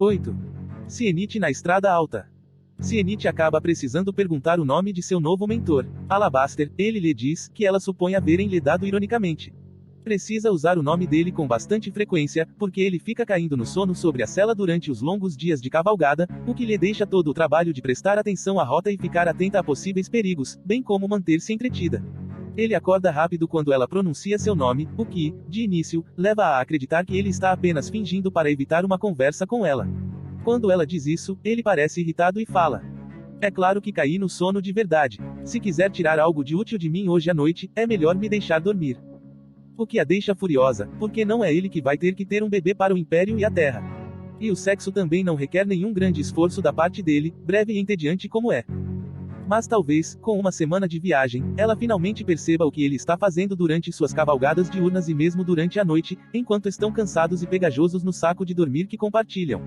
8. Cienite na Estrada Alta. Cienite acaba precisando perguntar o nome de seu novo mentor, Alabaster. Ele lhe diz que ela supõe haverem lhe dado ironicamente. Precisa usar o nome dele com bastante frequência, porque ele fica caindo no sono sobre a sela durante os longos dias de cavalgada, o que lhe deixa todo o trabalho de prestar atenção à rota e ficar atenta a possíveis perigos, bem como manter-se entretida. Ele acorda rápido quando ela pronuncia seu nome, o que, de início, leva a acreditar que ele está apenas fingindo para evitar uma conversa com ela. Quando ela diz isso, ele parece irritado e fala: "É claro que caí no sono de verdade. Se quiser tirar algo de útil de mim hoje à noite, é melhor me deixar dormir." O que a deixa furiosa, porque não é ele que vai ter que ter um bebê para o Império e a Terra. E o sexo também não requer nenhum grande esforço da parte dele, breve e entediante como é. Mas talvez, com uma semana de viagem, ela finalmente perceba o que ele está fazendo durante suas cavalgadas diurnas e mesmo durante a noite, enquanto estão cansados e pegajosos no saco de dormir que compartilham.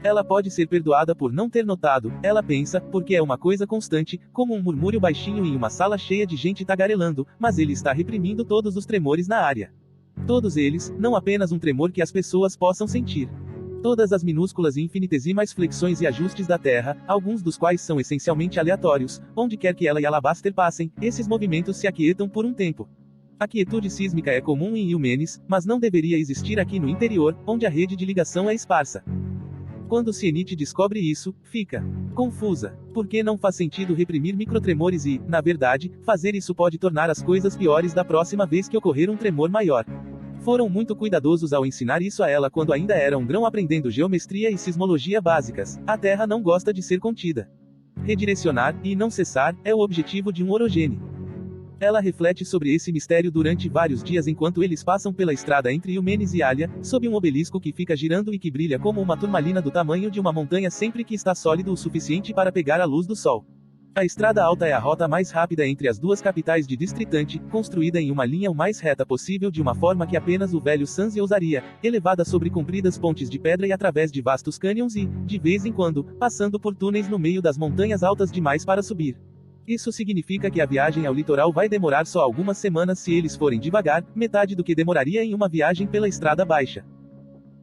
Ela pode ser perdoada por não ter notado, ela pensa, porque é uma coisa constante, como um murmúrio baixinho em uma sala cheia de gente tagarelando, mas ele está reprimindo todos os tremores na área. Todos eles, não apenas um tremor que as pessoas possam sentir. Todas as minúsculas e infinitesimais flexões e ajustes da Terra, alguns dos quais são essencialmente aleatórios, onde quer que ela e Alabaster passem, esses movimentos se aquietam por um tempo. A quietude sísmica é comum em Yumenes, mas não deveria existir aqui no interior, onde a rede de ligação é esparsa. Quando Cienite descobre isso, fica confusa, porque não faz sentido reprimir microtremores e, na verdade, fazer isso pode tornar as coisas piores da próxima vez que ocorrer um tremor maior. Foram muito cuidadosos ao ensinar isso a ela quando ainda era um grão aprendendo geometria e sismologia básicas. A Terra não gosta de ser contida. Redirecionar, e não cessar, é o objetivo de um orogene. Ela reflete sobre esse mistério durante vários dias enquanto eles passam pela estrada entre Yumenes e Alia, sob um obelisco que fica girando e que brilha como uma turmalina do tamanho de uma montanha sempre que está sólido o suficiente para pegar a luz do sol. A Estrada Alta é a rota mais rápida entre as duas capitais de Distritante, construída em uma linha o mais reta possível de uma forma que apenas o velho Sanzi ousaria, elevada sobre compridas pontes de pedra e através de vastos cânions e, de vez em quando, passando por túneis no meio das montanhas altas demais para subir. Isso significa que a viagem ao litoral vai demorar só algumas semanas se eles forem devagar, metade do que demoraria em uma viagem pela estrada baixa.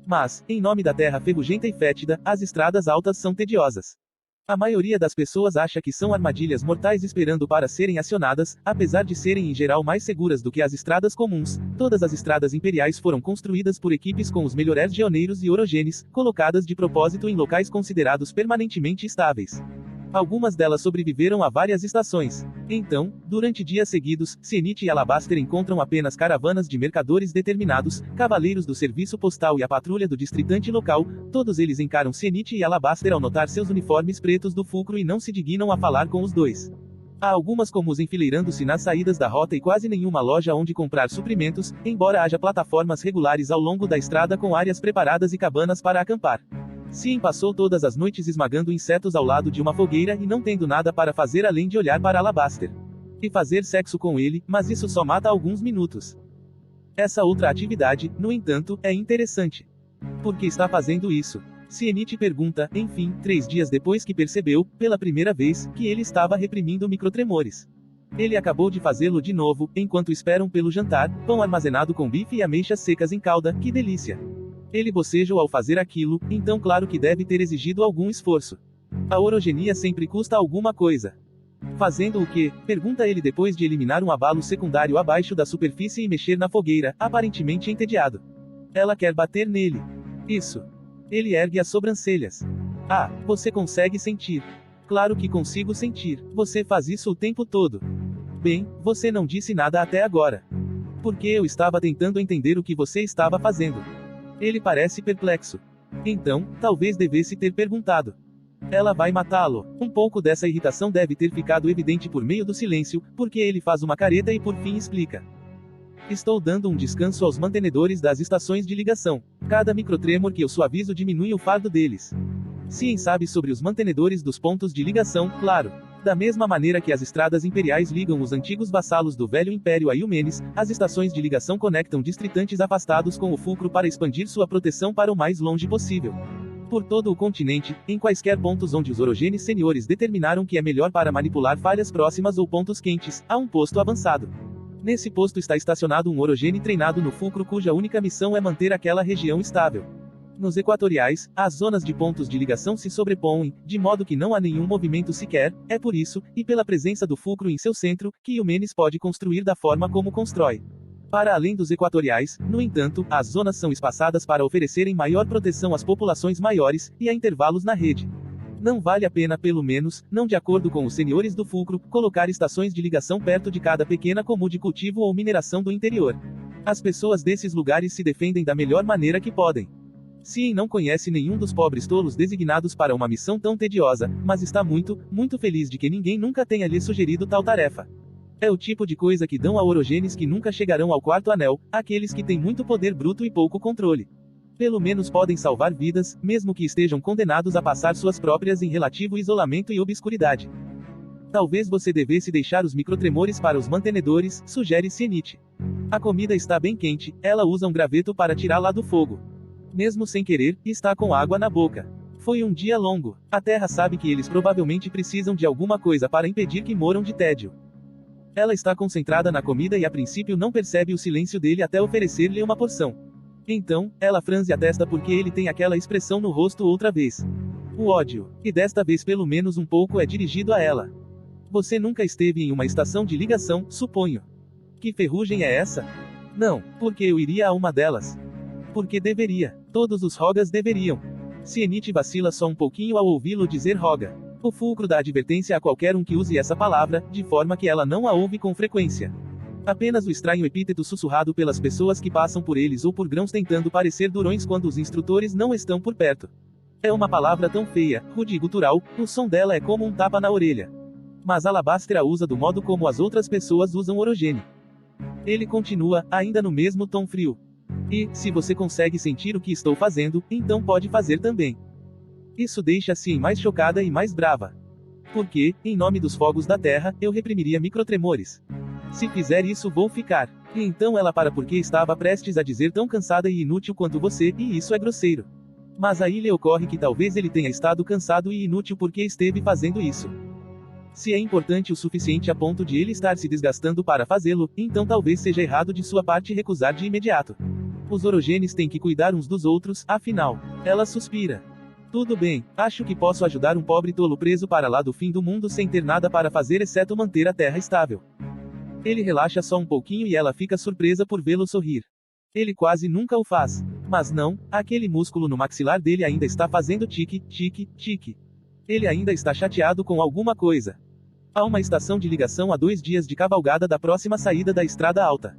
Mas, em nome da terra ferrugenta e fétida, as estradas altas são tediosas. A maioria das pessoas acha que são armadilhas mortais esperando para serem acionadas, apesar de serem em geral mais seguras do que as estradas comuns. Todas as estradas imperiais foram construídas por equipes com os melhores geoneiros e orogenes, colocadas de propósito em locais considerados permanentemente estáveis. Algumas delas sobreviveram a várias estações. Então, durante dias seguidos, Cienite e Alabaster encontram apenas caravanas de mercadores determinados, cavaleiros do serviço postal e a patrulha do distritante local. Todos eles encaram Cienite e Alabaster ao notar seus uniformes pretos do fulcro e não se dignam a falar com os dois. Há algumas comuns enfileirando-se nas saídas da rota e quase nenhuma loja onde comprar suprimentos, embora haja plataformas regulares ao longo da estrada com áreas preparadas e cabanas para acampar. Cien passou todas as noites esmagando insetos ao lado de uma fogueira e não tendo nada para fazer além de olhar para Alabaster. E fazer sexo com ele, mas isso só mata alguns minutos. Essa outra atividade, no entanto, é interessante. Por que está fazendo isso? Cienite pergunta, enfim, 3 dias depois que percebeu, pela primeira vez, que ele estava reprimindo microtremores. Ele acabou de fazê-lo de novo, enquanto esperam pelo jantar, pão armazenado com bife e ameixas secas em calda, que delícia. Ele bocejou ao fazer aquilo, então claro que deve ter exigido algum esforço. A orogenia sempre custa alguma coisa. Fazendo o quê? Pergunta ele depois de eliminar um abalo secundário abaixo da superfície e mexer na fogueira, aparentemente entediado. Ela quer bater nele. Isso. Ele ergue as sobrancelhas. Ah, você consegue sentir. Claro que consigo sentir. Você faz isso o tempo todo. Bem, você não disse nada até agora. Porque eu estava tentando entender o que você estava fazendo. Ele parece perplexo. Então, talvez devesse ter perguntado. Ela vai matá-lo. Um pouco dessa irritação deve ter ficado evidente por meio do silêncio, porque ele faz uma careta e por fim explica. Estou dando um descanso aos mantenedores das estações de ligação. Cada microtremor que eu suavizo diminui o fardo deles. Cien sabe sobre os mantenedores dos pontos de ligação, claro. Da mesma maneira que as estradas imperiais ligam os antigos vassalos do velho império a Yumenes, as estações de ligação conectam distritantes afastados com o fulcro para expandir sua proteção para o mais longe possível. Por todo o continente, em quaisquer pontos onde os orogenes seniores determinaram que é melhor para manipular falhas próximas ou pontos quentes, há um posto avançado. Nesse posto está estacionado um orogene treinado no fulcro cuja única missão é manter aquela região estável. Nos equatoriais, as zonas de pontos de ligação se sobrepõem, de modo que não há nenhum movimento sequer. É por isso, e pela presença do fulcro em seu centro, que Iumenes pode construir da forma como constrói. Para além dos equatoriais, no entanto, as zonas são espaçadas para oferecerem maior proteção às populações maiores, e a intervalos na rede. Não vale a pena, pelo menos, não de acordo com os senhores do fulcro, colocar estações de ligação perto de cada pequena comum de cultivo ou mineração do interior. As pessoas desses lugares se defendem da melhor maneira que podem. Cien não conhece nenhum dos pobres tolos designados para uma missão tão tediosa, mas está muito, muito feliz de que ninguém nunca tenha lhe sugerido tal tarefa. É o tipo de coisa que dão a Orogenes que nunca chegarão ao quarto anel, aqueles que têm muito poder bruto e pouco controle. Pelo menos podem salvar vidas, mesmo que estejam condenados a passar suas próprias em relativo isolamento e obscuridade. Talvez você devesse deixar os microtremores para os mantenedores, sugere Cienite. A comida está bem quente, ela usa um graveto para tirá-la do fogo. Mesmo sem querer, está com água na boca. Foi um dia longo. A Terra sabe que eles provavelmente precisam de alguma coisa para impedir que moram de tédio. Ela está concentrada na comida e a princípio não percebe o silêncio dele até oferecer-lhe uma porção. Então, ela franze a testa porque ele tem aquela expressão no rosto outra vez. O ódio. E desta vez pelo menos um pouco é dirigido a ela. Você nunca esteve em uma estação de ligação, suponho. Que ferrugem é essa? Não, porque eu iria a uma delas. Porque deveria. Todos os Rogas deveriam. Cienite vacila só um pouquinho ao ouvi-lo dizer Roga. O fulcro dá advertência a qualquer um que use essa palavra, de forma que ela não a ouve com frequência. Apenas o estranho epíteto sussurrado pelas pessoas que passam por eles ou por grãos tentando parecer durões quando os instrutores não estão por perto. É uma palavra tão feia, rude e gutural, o som dela é como um tapa na orelha. Mas Alabaster a usa do modo como as outras pessoas usam Orogene. Ele continua, ainda no mesmo tom frio. E, se você consegue sentir o que estou fazendo, então pode fazer também. Isso deixa Cien mais chocada e mais brava. Porque, em nome dos fogos da terra, eu reprimiria microtremores. Se fizer isso vou ficar. E então ela para porque estava prestes a dizer tão cansada e inútil quanto você, e isso é grosseiro. Mas aí lhe ocorre que talvez ele tenha estado cansado e inútil porque esteve fazendo isso. Se é importante o suficiente a ponto de ele estar se desgastando para fazê-lo, então talvez seja errado de sua parte recusar de imediato. Os Orogenes têm que cuidar uns dos outros, afinal. Ela suspira. Tudo bem, acho que posso ajudar um pobre tolo preso para lá do fim do mundo sem ter nada para fazer exceto manter a terra estável. Ele relaxa só um pouquinho e ela fica surpresa por vê-lo sorrir. Ele quase nunca o faz. Mas não, aquele músculo no maxilar dele ainda está fazendo tique, tique, tique. Ele ainda está chateado com alguma coisa. Há uma estação de ligação a 2 dias de cavalgada da próxima saída da estrada alta.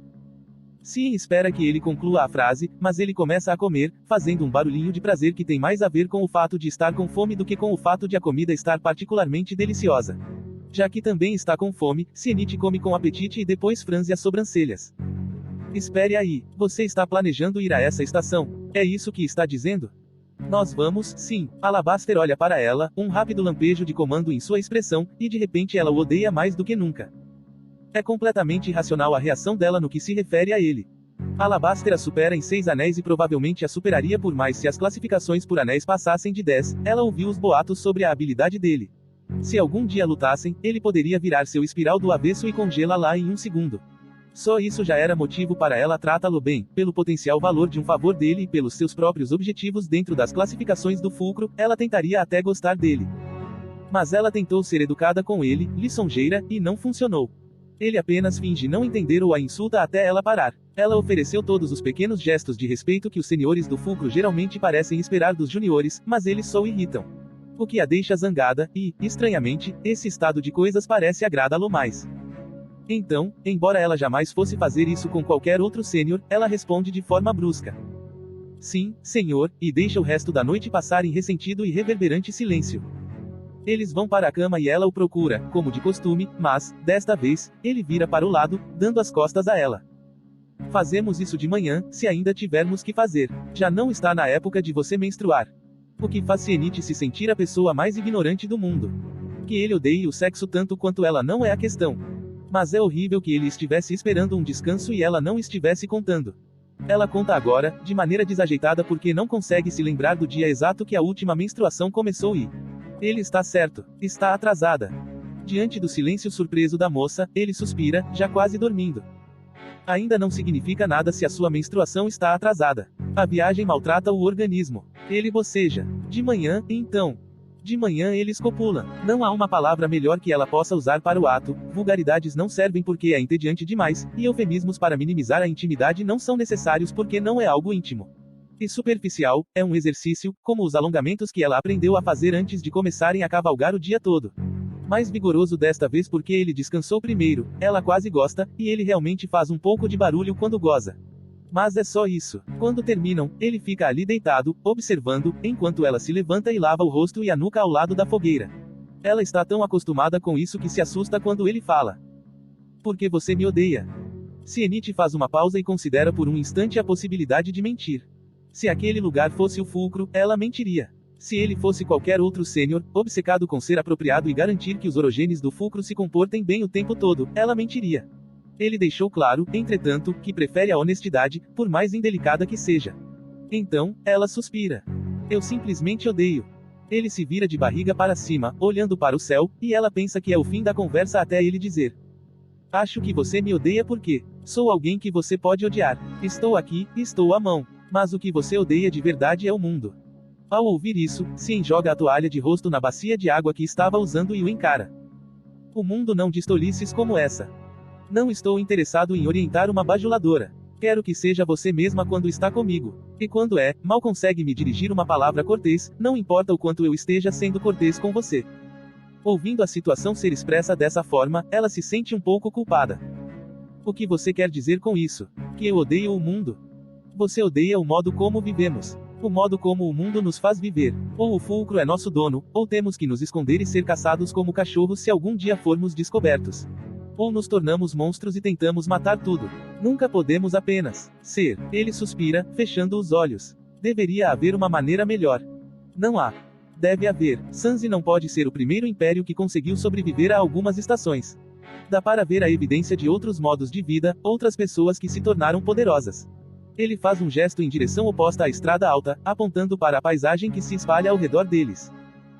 Cien espera que ele conclua a frase, mas ele começa a comer, fazendo um barulhinho de prazer que tem mais a ver com o fato de estar com fome do que com o fato de a comida estar particularmente deliciosa. Já que também está com fome, Cienite come com apetite e depois franze as sobrancelhas. Espere aí, você está planejando ir a essa estação? É isso que está dizendo? Nós vamos, sim. Alabaster olha para ela, um rápido lampejo de comando em sua expressão, e de repente ela o odeia mais do que nunca. É completamente irracional a reação dela no que se refere a ele. Alabaster a supera em 6 anéis e provavelmente a superaria por mais se as classificações por anéis passassem de 10, ela ouviu os boatos sobre a habilidade dele. Se algum dia lutassem, ele poderia virar seu espiral do avesso e congela-la em 1 segundo. Só isso já era motivo para ela tratá-lo bem, pelo potencial valor de um favor dele e pelos seus próprios objetivos dentro das classificações do fulcro, ela tentaria até gostar dele. Mas ela tentou ser educada com ele, lisonjeira, e não funcionou. Ele apenas finge não entender ou a insulta até ela parar. Ela ofereceu todos os pequenos gestos de respeito que os senhores do fulcro geralmente parecem esperar dos juniores, mas eles só o irritam. O que a deixa zangada, e, estranhamente, esse estado de coisas parece agradá-lo mais. Então, embora ela jamais fosse fazer isso com qualquer outro sênior, ela responde de forma brusca. Sim, senhor, e deixa o resto da noite passar em ressentido e reverberante silêncio. Eles vão para a cama e ela o procura, como de costume, mas, desta vez, ele vira para o lado, dando as costas a ela. Fazemos isso de manhã, se ainda tivermos que fazer. Já não está na época de você menstruar. O que faz Cienite se sentir a pessoa mais ignorante do mundo. Que ele odeie o sexo tanto quanto ela não é a questão. Mas é horrível que ele estivesse esperando um descanso e ela não estivesse contando. Ela conta agora, de maneira desajeitada porque não consegue se lembrar do dia exato que a última menstruação começou e... Ele está certo. Está atrasada. Diante do silêncio surpreso da moça, ele suspira, já quase dormindo. Ainda não significa nada se a sua menstruação está atrasada. A viagem maltrata o organismo. Ele boceja. De manhã, então. De manhã eles copulam. Não há uma palavra melhor que ela possa usar para o ato, vulgaridades não servem porque é entediante demais, e eufemismos para minimizar a intimidade não são necessários porque não é algo íntimo. E superficial, é um exercício, como os alongamentos que ela aprendeu a fazer antes de começarem a cavalgar o dia todo. Mais vigoroso desta vez porque ele descansou primeiro, ela quase gosta, e ele realmente faz um pouco de barulho quando goza. Mas é só isso. Quando terminam, ele fica ali deitado, observando, enquanto ela se levanta e lava o rosto e a nuca ao lado da fogueira. Ela está tão acostumada com isso que se assusta quando ele fala. Porque você me odeia. Sienite faz uma pausa e considera por um instante a possibilidade de mentir. Se aquele lugar fosse o fulcro, ela mentiria. Se ele fosse qualquer outro sênior, obcecado com ser apropriado e garantir que os orogenes do fulcro se comportem bem o tempo todo, ela mentiria. Ele deixou claro, entretanto, que prefere a honestidade, por mais indelicada que seja. Então, ela suspira. Eu simplesmente odeio. Ele se vira de barriga para cima, olhando para o céu, e ela pensa que é o fim da conversa até ele dizer: acho que você me odeia porque sou alguém que você pode odiar. Estou aqui, estou à mão. Mas o que você odeia de verdade é o mundo. Ao ouvir isso, Sien joga a toalha de rosto na bacia de água que estava usando e o encara. O mundo não diz tolices como essa. Não estou interessado em orientar uma bajuladora. Quero que seja você mesma quando está comigo. E quando mal consegue me dirigir uma palavra cortês, não importa o quanto eu esteja sendo cortês com você. Ouvindo a situação ser expressa dessa forma, ela se sente um pouco culpada. O que você quer dizer com isso? Que eu odeio o mundo? Você odeia o modo como vivemos. O modo como o mundo nos faz viver. Ou o fulcro é nosso dono, ou temos que nos esconder e ser caçados como cachorros se algum dia formos descobertos. Ou nos tornamos monstros e tentamos matar tudo. Nunca podemos apenas ser. Ele suspira, fechando os olhos. Deveria haver uma maneira melhor. Não há. Deve haver. Sanzi não pode ser o primeiro império que conseguiu sobreviver a algumas estações. Dá para ver a evidência de outros modos de vida, outras pessoas que se tornaram poderosas. Ele faz um gesto em direção oposta à estrada alta, apontando para a paisagem que se espalha ao redor deles.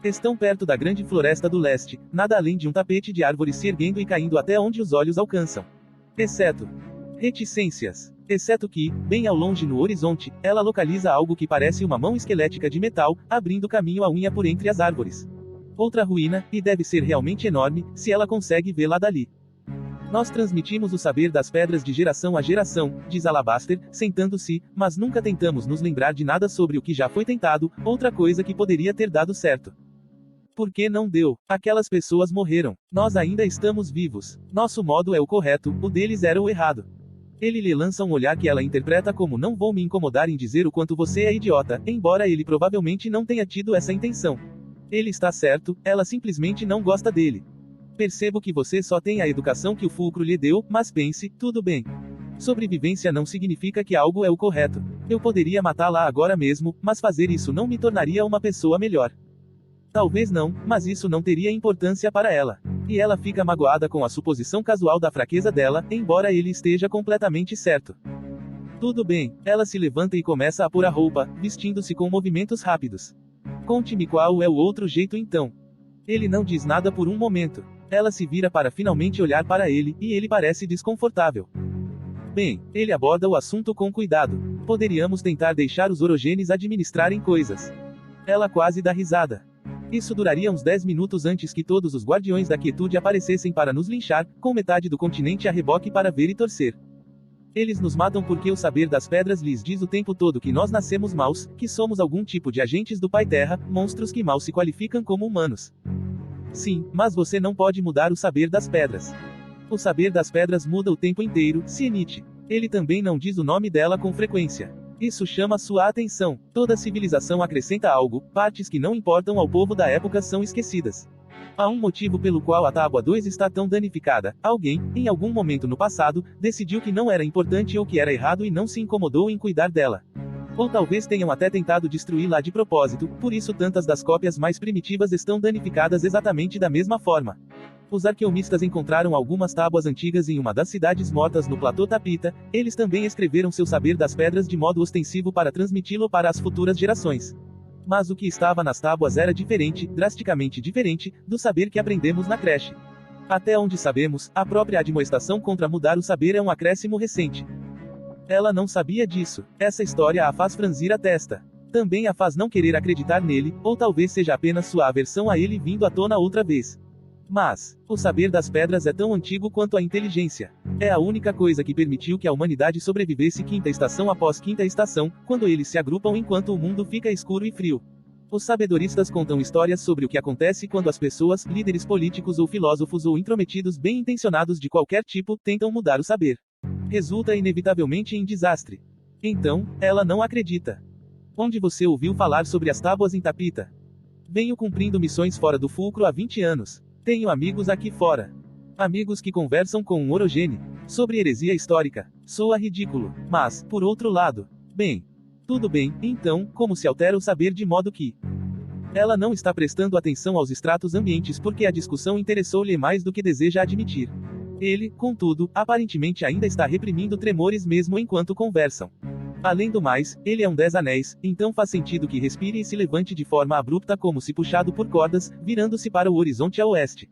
Estão perto da grande floresta do leste, nada além de um tapete de árvores se erguendo e caindo até onde os olhos alcançam. Exceto reticências. Exceto que, bem ao longe no horizonte, ela localiza algo que parece uma mão esquelética de metal, abrindo caminho à unha por entre as árvores. Outra ruína, e deve ser realmente enorme, se ela consegue vê-la dali. Nós transmitimos o saber das pedras de geração a geração, diz Alabaster, sentando-se, mas nunca tentamos nos lembrar de nada sobre o que já foi tentado, outra coisa que poderia ter dado certo. Por que não deu? Aquelas pessoas morreram. Nós ainda estamos vivos. Nosso modo é o correto, o deles era o errado. Ele lhe lança um olhar que ela interpreta como não vou me incomodar em dizer o quanto você é idiota, embora ele provavelmente não tenha tido essa intenção. Ele está certo, ela simplesmente não gosta dele. Percebo que você só tem a educação que o fulcro lhe deu, mas pense, tudo bem. Sobrevivência não significa que algo é o correto. Eu poderia matá-la agora mesmo, mas fazer isso não me tornaria uma pessoa melhor. Talvez não, mas isso não teria importância para ela. E ela fica magoada com a suposição casual da fraqueza dela, embora ele esteja completamente certo. Tudo bem, ela se levanta e começa a pôr a roupa, vestindo-se com movimentos rápidos. Conte-me qual é o outro jeito então. Ele não diz nada por um momento. Ela se vira para finalmente olhar para ele, e ele parece desconfortável. Bem, ele aborda o assunto com cuidado. Poderíamos tentar deixar os orogenes administrarem coisas. Ela quase dá risada. Isso duraria uns 10 minutos antes que todos os guardiões da quietude aparecessem para nos linchar, com metade do continente a reboque para ver e torcer. Eles nos matam porque o saber das pedras lhes diz o tempo todo que nós nascemos maus, que somos algum tipo de agentes do Pai Terra, monstros que mal se qualificam como humanos. Sim, mas você não pode mudar o saber das pedras. O saber das pedras muda o tempo inteiro, Sienite. Ele também não diz o nome dela com frequência. Isso chama sua atenção. Toda civilização acrescenta algo, partes que não importam ao povo da época são esquecidas. Há um motivo pelo qual a Tábua 2 está tão danificada. Alguém, em algum momento no passado, decidiu que não era importante ou que era errado e não se incomodou em cuidar dela. Ou talvez tenham até tentado destruí-la de propósito, por isso tantas das cópias mais primitivas estão danificadas exatamente da mesma forma. Os arqueomistas encontraram algumas tábuas antigas em uma das cidades mortas no platô Tapita. Eles também escreveram seu saber das pedras de modo ostensivo para transmiti-lo para as futuras gerações. Mas o que estava nas tábuas era diferente, drasticamente diferente, do saber que aprendemos na creche. Até onde sabemos, a própria admoestação contra mudar o saber é um acréscimo recente. Ela não sabia disso. Essa história a faz franzir a testa. Também a faz não querer acreditar nele, ou talvez seja apenas sua aversão a ele vindo à tona outra vez. Mas, o saber das pedras é tão antigo quanto a inteligência. É a única coisa que permitiu que a humanidade sobrevivesse quinta estação após quinta estação, quando eles se agrupam enquanto o mundo fica escuro e frio. Os sabedoristas contam histórias sobre o que acontece quando as pessoas, líderes políticos ou filósofos ou intrometidos bem intencionados de qualquer tipo, tentam mudar o saber. Resulta inevitavelmente em desastre. Então, ela não acredita. Onde você ouviu falar sobre as tábuas em Tapita? Venho cumprindo missões fora do fulcro há 20 anos. Tenho amigos aqui fora. Amigos que conversam com um orogene sobre heresia histórica. Soa ridículo. Mas, por outro lado, bem. Tudo bem, então, como se altera o saber de modo que ela não está prestando atenção aos estratos ambientes porque a discussão interessou-lhe mais do que deseja admitir. Ele, contudo, aparentemente ainda está reprimindo tremores mesmo enquanto conversam. Além do mais, ele é um 10 anéis, então faz sentido que respire e se levante de forma abrupta como se puxado por cordas, virando-se para o horizonte a oeste.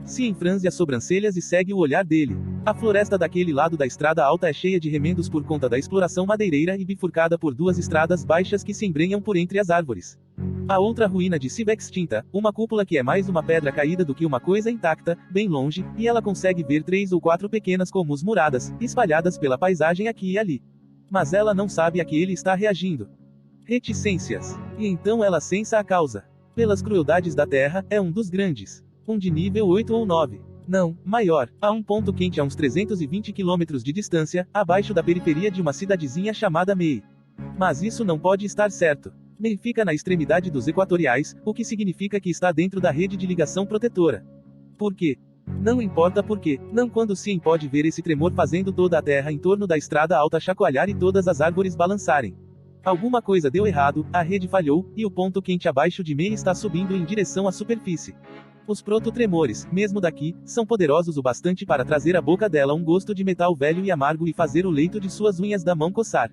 Se enfranze as sobrancelhas e segue o olhar dele. A floresta daquele lado da estrada alta é cheia de remendos por conta da exploração madeireira e bifurcada por duas estradas baixas que se embrenham por entre as árvores. A outra ruína de Siva extinta, uma cúpula que é mais uma pedra caída do que uma coisa intacta, bem longe, e ela consegue ver 3 ou 4 pequenas comus muradas, espalhadas pela paisagem aqui e ali. Mas ela não sabe a que ele está reagindo. Reticências. E então ela sensa a causa. Pelas crueldades da terra, é um dos grandes. Um de nível 8 ou 9. Não, maior, a um ponto quente a uns 320 quilômetros de distância, abaixo da periferia de uma cidadezinha chamada Mei. Mas isso não pode estar certo. Mei fica na extremidade dos equatoriais, o que significa que está dentro da rede de ligação protetora. Por quê? Não importa por quê, não quando sim pode ver esse tremor fazendo toda a terra em torno da estrada alta chacoalhar e todas as árvores balançarem. Alguma coisa deu errado, a rede falhou, e o ponto quente abaixo de Mei está subindo em direção à superfície. Os prototremores, mesmo daqui, são poderosos o bastante para trazer à boca dela um gosto de metal velho e amargo e fazer o leito de suas unhas da mão coçar.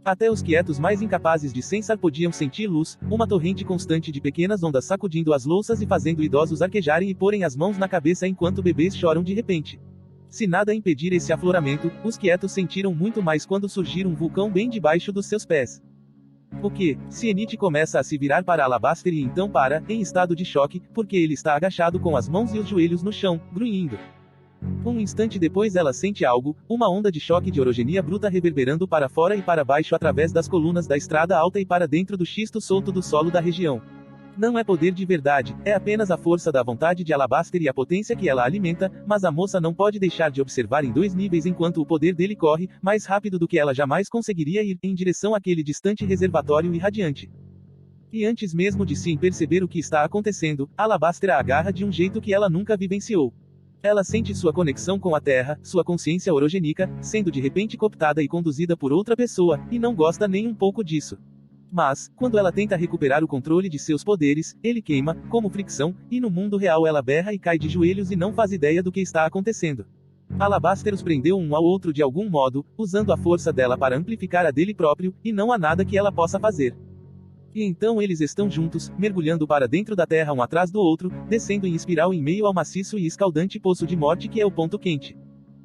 Até os quietos mais incapazes de sensar podiam sentir luz, uma torrente constante de pequenas ondas sacudindo as louças e fazendo idosos arquejarem e porem as mãos na cabeça enquanto bebês choram de repente. Se nada impedir esse afloramento, os quietos sentiram muito mais quando surgir um vulcão bem debaixo dos seus pés. O que? Sienite começa a se virar para Alabaster e então para, em estado de choque, porque ele está agachado com as mãos e os joelhos no chão, grunhindo. Um instante depois ela sente algo, uma onda de choque de orogenia bruta reverberando para fora e para baixo através das colunas da estrada alta e para dentro do xisto solto do solo da região. Não é poder de verdade, é apenas a força da vontade de Alabaster e a potência que ela alimenta, mas a moça não pode deixar de observar em 2 níveis enquanto o poder dele corre, mais rápido do que ela jamais conseguiria ir, em direção àquele distante reservatório irradiante. E antes mesmo de sim perceber o que está acontecendo, Alabaster a agarra de um jeito que ela nunca vivenciou. Ela sente sua conexão com a Terra, sua consciência orogênica, sendo de repente cooptada e conduzida por outra pessoa, e não gosta nem um pouco disso. Mas, quando ela tenta recuperar o controle de seus poderes, ele queima, como fricção, e no mundo real ela berra e cai de joelhos e não faz ideia do que está acontecendo. Alabaster os prendeu um ao outro de algum modo, usando a força dela para amplificar a dele próprio, e não há nada que ela possa fazer. E então eles estão juntos, mergulhando para dentro da terra um atrás do outro, descendo em espiral em meio ao maciço e escaldante poço de morte que é o ponto quente.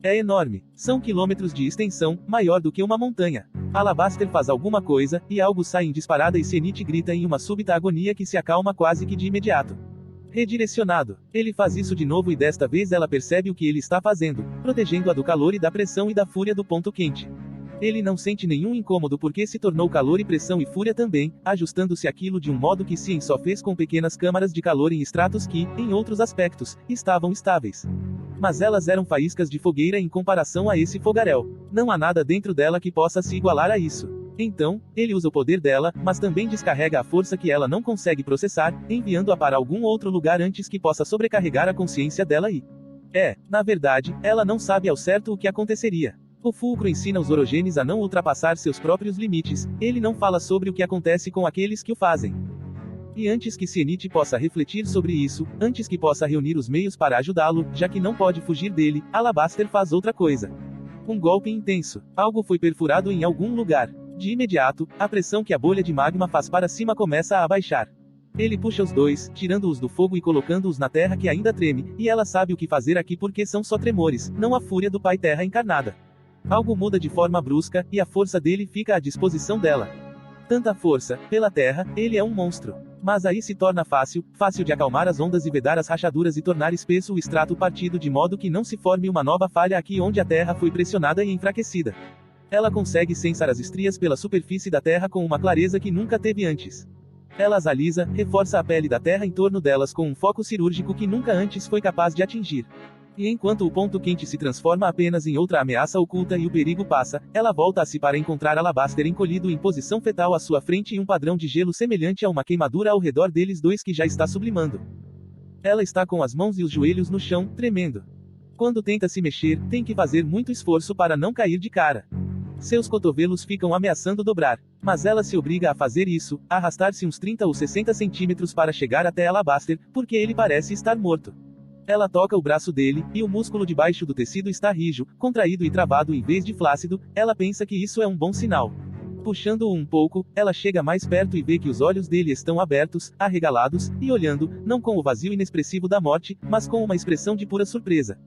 É enorme. São quilômetros de extensão, maior do que uma montanha. Alabaster faz alguma coisa, e algo sai em disparada e Sienite grita em uma súbita agonia que se acalma quase que de imediato. Redirecionado. Ele faz isso de novo e desta vez ela percebe o que ele está fazendo, protegendo-a do calor e da pressão e da fúria do ponto quente. Ele não sente nenhum incômodo porque se tornou calor e pressão e fúria também, ajustando-se aquilo de um modo que Sien só fez com pequenas câmaras de calor em estratos que, em outros aspectos, estavam estáveis. Mas elas eram faíscas de fogueira em comparação a esse fogaréu. Não há nada dentro dela que possa se igualar a isso. Então, ele usa o poder dela, mas também descarrega a força que ela não consegue processar, enviando-a para algum outro lugar antes que possa sobrecarregar a consciência dela e... na verdade, ela não sabe ao certo o que aconteceria. O fulcro ensina os orogenes a não ultrapassar seus próprios limites, ele não fala sobre o que acontece com aqueles que o fazem. E antes que Sienite possa refletir sobre isso, antes que possa reunir os meios para ajudá-lo, já que não pode fugir dele, Alabaster faz outra coisa. Um golpe intenso. Algo foi perfurado em algum lugar. De imediato, a pressão que a bolha de magma faz para cima começa a baixar. Ele puxa os dois, tirando-os do fogo e colocando-os na terra que ainda treme, e ela sabe o que fazer aqui porque são só tremores, não a fúria do Pai Terra encarnada. Algo muda de forma brusca, e a força dele fica à disposição dela. Tanta força, pela terra, ele é um monstro. Mas aí se torna fácil de acalmar as ondas e vedar as rachaduras e tornar espesso o extrato partido de modo que não se forme uma nova falha aqui onde a terra foi pressionada e enfraquecida. Ela consegue sensar as estrias pela superfície da terra com uma clareza que nunca teve antes. Ela as alisa, reforça a pele da terra em torno delas com um foco cirúrgico que nunca antes foi capaz de atingir. E enquanto o ponto quente se transforma apenas em outra ameaça oculta e o perigo passa, ela volta-se para encontrar Alabaster encolhido em posição fetal à sua frente e um padrão de gelo semelhante a uma queimadura ao redor deles dois que já está sublimando. Ela está com as mãos e os joelhos no chão, tremendo. Quando tenta se mexer, tem que fazer muito esforço para não cair de cara. Seus cotovelos ficam ameaçando dobrar. Mas ela se obriga a fazer isso, a arrastar-se uns 30 ou 60 centímetros para chegar até Alabaster, porque ele parece estar morto. Ela toca o braço dele, e o músculo debaixo do tecido está rijo, contraído e travado em vez de flácido. Ela pensa que isso é um bom sinal. Puxando-o um pouco, ela chega mais perto e vê que os olhos dele estão abertos, arregalados, e olhando, não com o vazio inexpressivo da morte, mas com uma expressão de pura surpresa.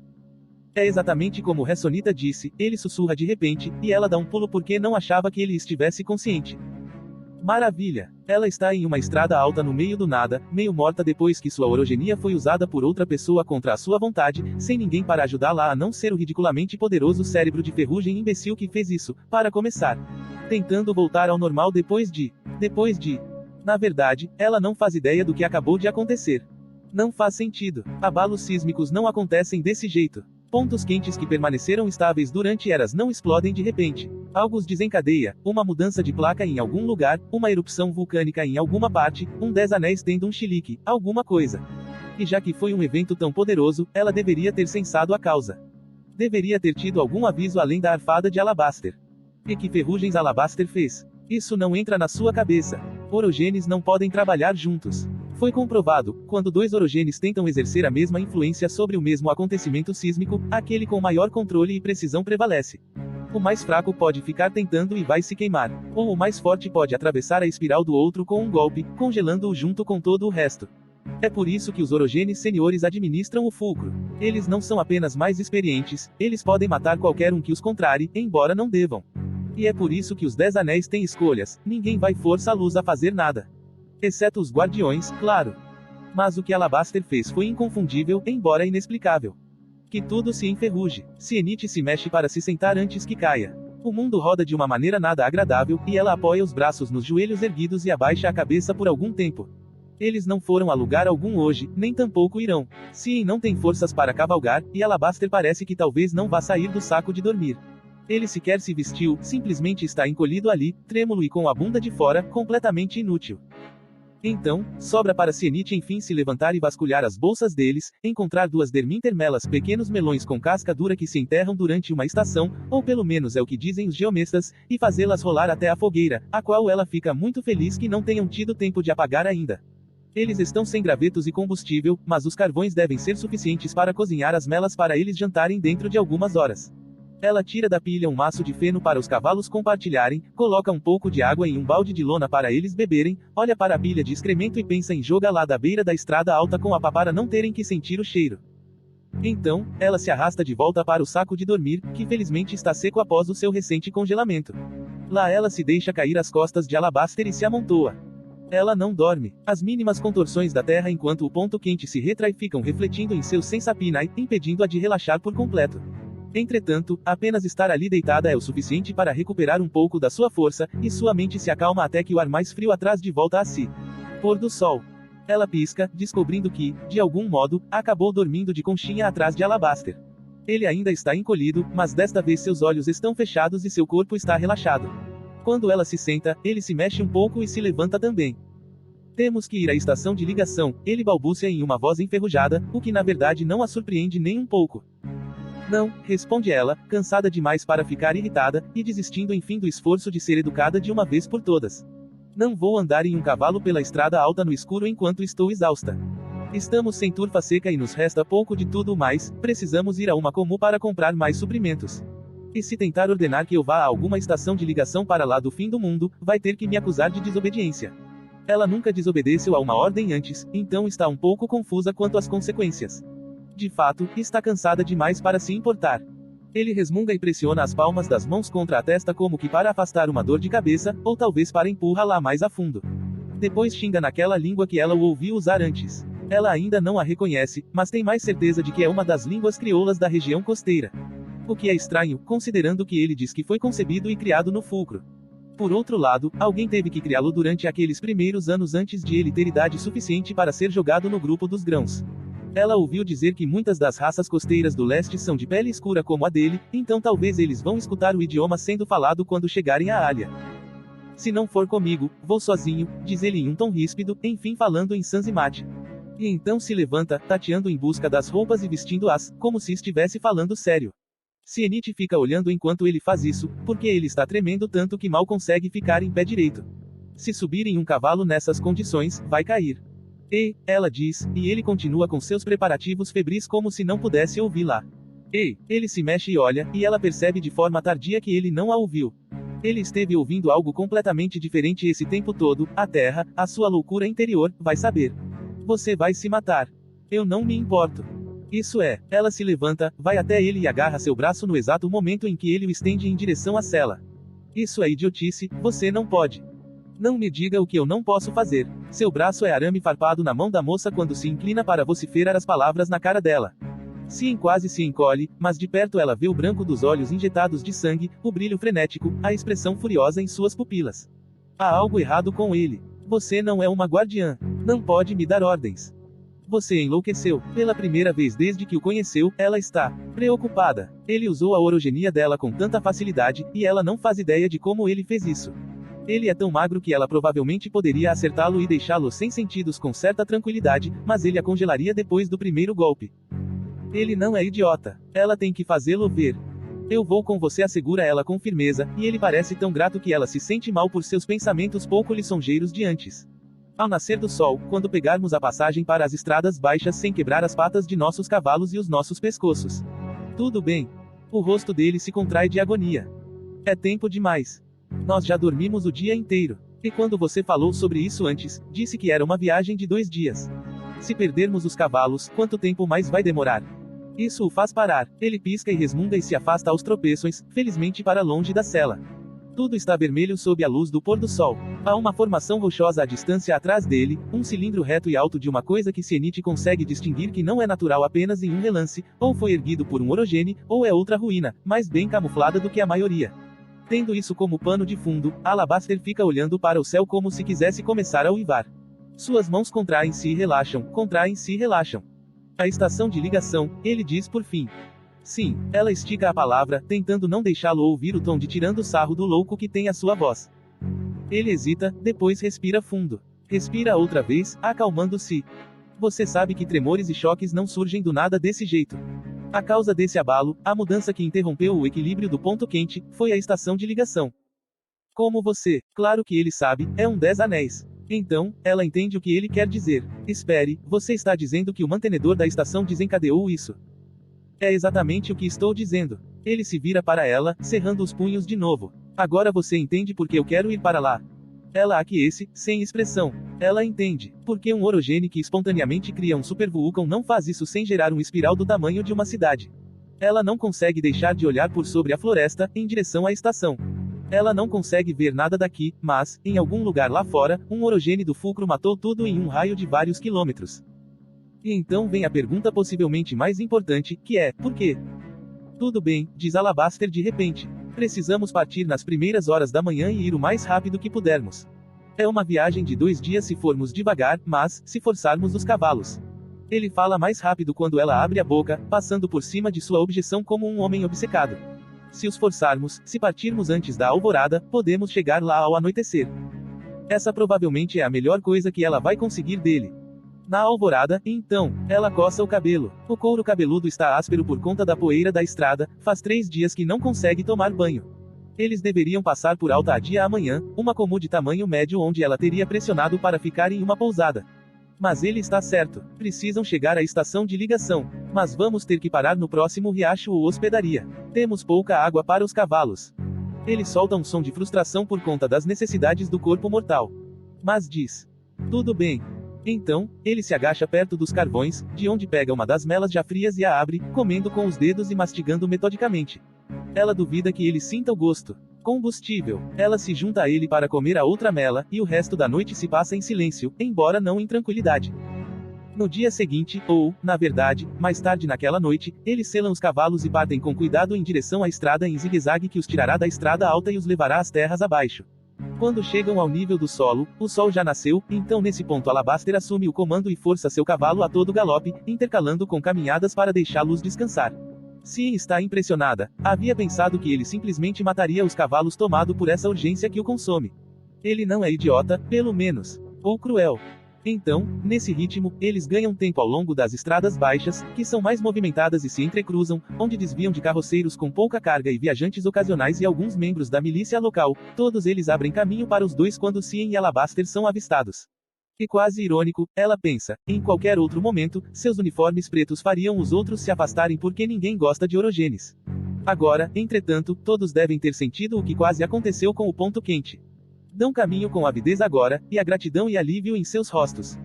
É exatamente como Ressonita disse, ele sussurra de repente, e ela dá um pulo porque não achava que ele estivesse consciente. Maravilha! Ela está em uma estrada alta no meio do nada, meio morta depois que sua orogenia foi usada por outra pessoa contra a sua vontade, sem ninguém para ajudá-la a não ser o ridiculamente poderoso cérebro de ferrugem imbecil que fez isso, para começar. Tentando voltar ao normal depois de... Na verdade, ela não faz ideia do que acabou de acontecer. Não faz sentido. Abalos sísmicos não acontecem desse jeito. Pontos quentes que permaneceram estáveis durante eras não explodem de repente. Algo os desencadeia, uma mudança de placa em algum lugar, uma erupção vulcânica em alguma parte, 10 anéis tendo um chilique, alguma coisa. E já que foi um evento tão poderoso, ela deveria ter sensado a causa. Deveria ter tido algum aviso além da arfada de Alabaster. E que ferrugens Alabaster fez? Isso não entra na sua cabeça. Orogenes não podem trabalhar juntos. Foi comprovado, quando dois orogenes tentam exercer a mesma influência sobre o mesmo acontecimento sísmico, aquele com maior controle e precisão prevalece. O mais fraco pode ficar tentando e vai se queimar. Ou o mais forte pode atravessar a espiral do outro com um golpe, congelando-o junto com todo o resto. É por isso que os orogenes seniores administram o fulcro. Eles não são apenas mais experientes, eles podem matar qualquer um que os contrarie, embora não devam. E é por isso que os 10 anéis têm escolhas, ninguém vai forçá-los a fazer nada. Exceto os guardiões, claro. Mas o que Alabaster fez foi inconfundível, embora inexplicável. Que tudo se enferruje. Sienite se mexe para se sentar antes que caia. O mundo roda de uma maneira nada agradável, e ela apoia os braços nos joelhos erguidos e abaixa a cabeça por algum tempo. Eles não foram a lugar algum hoje, nem tampouco irão. Sien não tem forças para cavalgar, e Alabaster parece que talvez não vá sair do saco de dormir. Ele sequer se vestiu, simplesmente está encolhido ali, trêmulo e com a bunda de fora, completamente inútil. Então, sobra para Sienite enfim se levantar e vasculhar as bolsas deles, encontrar 2 dermintermelas, pequenos melões com casca dura que se enterram durante uma estação, ou pelo menos é o que dizem os geomestas, e fazê-las rolar até a fogueira, a qual ela fica muito feliz que não tenham tido tempo de apagar ainda. Eles estão sem gravetos e combustível, mas os carvões devem ser suficientes para cozinhar as melas para eles jantarem dentro de algumas horas. Ela tira da pilha um maço de feno para os cavalos compartilharem, coloca um pouco de água em um balde de lona para eles beberem, olha para a pilha de excremento e pensa em jogá-la da beira da estrada alta com a pá para não terem que sentir o cheiro. Então, ela se arrasta de volta para o saco de dormir, que felizmente está seco após o seu recente congelamento. Lá ela se deixa cair às costas de Alabaster e se amontoa. Ela não dorme. As mínimas contorções da terra enquanto o ponto quente se retrai ficam refletindo em seus sensapinai, impedindo-a de relaxar por completo. Entretanto, apenas estar ali deitada é o suficiente para recuperar um pouco da sua força, e sua mente se acalma até que o ar mais frio atrás de volta a si. Pôr do sol. Ela pisca, descobrindo que, de algum modo, acabou dormindo de conchinha atrás de Alabaster. Ele ainda está encolhido, mas desta vez seus olhos estão fechados e seu corpo está relaxado. Quando ela se senta, ele se mexe um pouco e se levanta também. Temos que ir à estação de ligação, ele balbucia em uma voz enferrujada, o que na verdade não a surpreende nem um pouco. Não, responde ela, cansada demais para ficar irritada, e desistindo enfim do esforço de ser educada de uma vez por todas. Não vou andar em um cavalo pela estrada alta no escuro enquanto estou exausta. Estamos sem turfa seca e nos resta pouco de tudo mais, precisamos ir a uma comum para comprar mais suprimentos. E se tentar ordenar que eu vá a alguma estação de ligação para lá do fim do mundo, vai ter que me acusar de desobediência. Ela nunca desobedeceu a uma ordem antes, então está um pouco confusa quanto às consequências. De fato, está cansada demais para se importar. Ele resmunga e pressiona as palmas das mãos contra a testa como que para afastar uma dor de cabeça, ou talvez para empurrá-la mais a fundo. Depois xinga naquela língua que ela o ouviu usar antes. Ela ainda não a reconhece, mas tem mais certeza de que é uma das línguas crioulas da região costeira. O que é estranho, considerando que ele diz que foi concebido e criado no fulcro. Por outro lado, alguém teve que criá-lo durante aqueles primeiros anos antes de ele ter idade suficiente para ser jogado no grupo dos grãos. Ela ouviu dizer que muitas das raças costeiras do leste são de pele escura como a dele, então talvez eles vão escutar o idioma sendo falado quando chegarem à Alia. Se não for comigo, vou sozinho, diz ele em um tom ríspido, enfim falando em Sanzimate. E então se levanta, tateando em busca das roupas e vestindo-as, como se estivesse falando sério. Sienite fica olhando enquanto ele faz isso, porque ele está tremendo tanto que mal consegue ficar em pé direito. Se subir em um cavalo nessas condições, vai cair. Ei, ela diz, e ele continua com seus preparativos febris como se não pudesse ouvi-la. Ei, ele se mexe e olha, e ela percebe de forma tardia que ele não a ouviu. Ele esteve ouvindo algo completamente diferente esse tempo todo, a terra, a sua loucura interior, vai saber. Você vai se matar. Eu não me importo. Isso é, ela se levanta, vai até ele e agarra seu braço no exato momento em que ele o estende em direção à cela. Isso é idiotice, você não pode. Não me diga o que eu não posso fazer. Seu braço é arame farpado na mão da moça quando se inclina para vociferar as palavras na cara dela. Cien quase se encolhe, mas de perto ela vê o branco dos olhos injetados de sangue, o brilho frenético, a expressão furiosa em suas pupilas. Há algo errado com ele. Você não é uma guardiã. Não pode me dar ordens. Você enlouqueceu. Pela primeira vez desde que o conheceu, ela está preocupada. Ele usou a orogenia dela com tanta facilidade, e ela não faz ideia de como ele fez isso. Ele é tão magro que ela provavelmente poderia acertá-lo e deixá-lo sem sentidos com certa tranquilidade, mas ele a congelaria depois do primeiro golpe. Ele não é idiota. Ela tem que fazê-lo ver. Eu vou com você, assegura ela com firmeza, e ele parece tão grato que ela se sente mal por seus pensamentos pouco lisonjeiros de antes. Ao nascer do sol, quando pegarmos a passagem para as estradas baixas sem quebrar as patas de nossos cavalos e os nossos pescoços. Tudo bem. O rosto dele se contrai de agonia. É tempo demais. Nós já dormimos o dia inteiro. E quando você falou sobre isso antes, disse que era uma viagem de 2 dias. Se perdermos os cavalos, quanto tempo mais vai demorar? Isso o faz parar. Ele pisca e resmunga e se afasta aos tropeços, felizmente para longe da cela. Tudo está vermelho sob a luz do pôr do sol. Há uma formação rochosa à distância atrás dele, um cilindro reto e alto de uma coisa que Sienite consegue distinguir que não é natural apenas em um relance, ou foi erguido por um orogene, ou é outra ruína, mais bem camuflada do que a maioria. Tendo isso como pano de fundo, Alabaster fica olhando para o céu como se quisesse começar a uivar. Suas mãos contraem-se e relaxam, contraem-se e relaxam. A estação de ligação, ele diz por fim. Sim, ela estica a palavra, tentando não deixá-lo ouvir o tom de tirando sarro do louco que tem a sua voz. Ele hesita, depois respira fundo. Respira outra vez, acalmando-se. Você sabe que tremores e choques não surgem do nada desse jeito. A causa desse abalo, a mudança que interrompeu o equilíbrio do ponto quente, foi a estação de ligação. Como você, claro que ele sabe, é um 10 anéis. Então, ela entende o que ele quer dizer. Espere, você está dizendo que o mantenedor da estação desencadeou isso. É exatamente o que estou dizendo. Ele se vira para ela, cerrando os punhos de novo. Agora você entende por que eu quero ir para lá. Ela aquece, sem expressão. Ela entende. Porque um orogene que espontaneamente cria um supervulcão não faz isso sem gerar um espiral do tamanho de uma cidade. Ela não consegue deixar de olhar por sobre a floresta, em direção à estação. Ela não consegue ver nada daqui, mas, em algum lugar lá fora, um orogene do fulcro matou tudo em um raio de vários quilômetros. E então vem a pergunta possivelmente mais importante, que é, por quê? Tudo bem, diz Alabaster de repente. Precisamos partir nas primeiras horas da manhã e ir o mais rápido que pudermos. É uma viagem de 2 dias se formos devagar, mas, se forçarmos os cavalos. Ele fala mais rápido quando ela abre a boca, passando por cima de sua objeção como um homem obcecado. Se os forçarmos, se partirmos antes da alvorada, podemos chegar lá ao anoitecer. Essa provavelmente é a melhor coisa que ela vai conseguir dele. Na alvorada, então, ela coça o cabelo. O couro cabeludo está áspero por conta da poeira da estrada, faz 3 dias que não consegue tomar banho. Eles deveriam passar por Alta Adia amanhã, uma comum de tamanho médio onde ela teria pressionado para ficar em uma pousada. Mas ele está certo. Precisam chegar à estação de ligação. Mas vamos ter que parar no próximo riacho ou hospedaria. Temos pouca água para os cavalos. Ele solta um som de frustração por conta das necessidades do corpo mortal. Mas diz: Tudo bem. Então, ele se agacha perto dos carvões, de onde pega uma das melas já frias e a abre, comendo com os dedos e mastigando metodicamente. Ela duvida que ele sinta o gosto. Combustível. Ela se junta a ele para comer a outra mela, e o resto da noite se passa em silêncio, embora não em tranquilidade. No dia seguinte, ou, na verdade, mais tarde naquela noite, eles selam os cavalos e partem com cuidado em direção à estrada em zigue-zague que os tirará da estrada alta e os levará às terras abaixo. Quando chegam ao nível do solo, o sol já nasceu, então nesse ponto Alabaster assume o comando e força seu cavalo a todo galope, intercalando com caminhadas para deixá-los descansar. Cien está impressionada. Havia pensado que ele simplesmente mataria os cavalos tomado por essa urgência que o consome. Ele não é idiota, pelo menos. Ou cruel. Então, nesse ritmo, eles ganham tempo ao longo das estradas baixas, que são mais movimentadas e se entrecruzam, onde desviam de carroceiros com pouca carga e viajantes ocasionais e alguns membros da milícia local. Todos eles abrem caminho para os dois quando Cien e Alabaster são avistados. E quase irônico, ela pensa, em qualquer outro momento, seus uniformes pretos fariam os outros se afastarem porque ninguém gosta de orogenes. Agora, entretanto, todos devem ter sentido o que quase aconteceu com o ponto quente. Dão caminho com avidez agora, e a gratidão e alívio em seus rostos.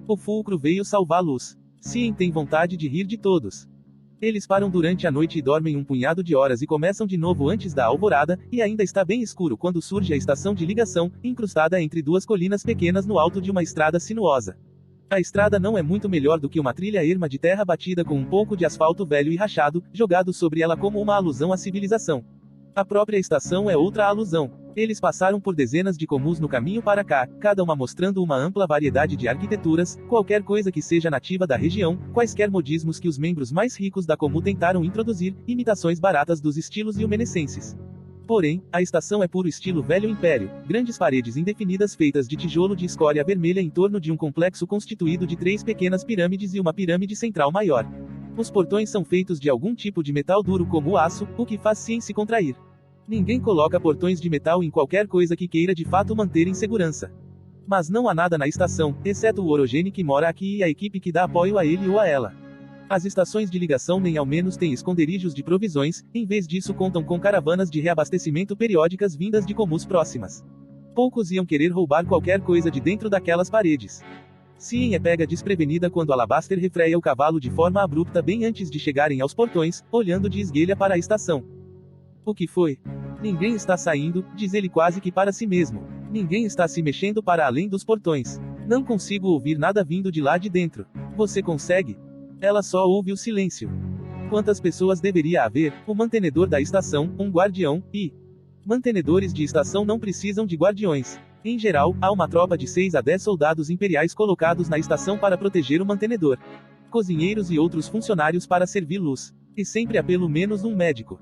O fulcro veio salvá-los. Cien tem vontade de rir de todos. Eles param durante a noite e dormem um punhado de horas e começam de novo antes da alvorada, e ainda está bem escuro quando surge a estação de ligação, incrustada entre duas colinas pequenas no alto de uma estrada sinuosa. A estrada não é muito melhor do que uma trilha erma de terra batida com um pouco de asfalto velho e rachado, jogado sobre ela como uma alusão à civilização. A própria estação é outra alusão. Eles passaram por dezenas de comuns no caminho para cá, cada uma mostrando uma ampla variedade de arquiteturas, qualquer coisa que seja nativa da região, quaisquer modismos que os membros mais ricos da comu tentaram introduzir, imitações baratas dos estilos iumenescenses. Porém, a estação é puro estilo velho império, grandes paredes indefinidas feitas de tijolo de escória vermelha em torno de um complexo constituído de 3 pequenas pirâmides e uma pirâmide central maior. Os portões são feitos de algum tipo de metal duro como o aço, o que faz Cien se contrair. Ninguém coloca portões de metal em qualquer coisa que queira de fato manter em segurança. Mas não há nada na estação, exceto o orogene que mora aqui e a equipe que dá apoio a ele ou a ela. As estações de ligação nem ao menos têm esconderijos de provisões, em vez disso contam com caravanas de reabastecimento periódicas vindas de comus próximas. Poucos iam querer roubar qualquer coisa de dentro daquelas paredes. Cien é pega desprevenida quando Alabaster refreia o cavalo de forma abrupta bem antes de chegarem aos portões, olhando de esguelha para a estação. O que foi? Ninguém está saindo, diz ele quase que para si mesmo. Ninguém está se mexendo para além dos portões. Não consigo ouvir nada vindo de lá de dentro. Você consegue? Ela só ouve o silêncio. Quantas pessoas deveria haver? O mantenedor da estação, um guardião, e... Mantenedores de estação não precisam de guardiões. Em geral, há uma tropa de 6 a 10 soldados imperiais colocados na estação para proteger o mantenedor. Cozinheiros e outros funcionários para servir luz. E sempre há pelo menos um médico.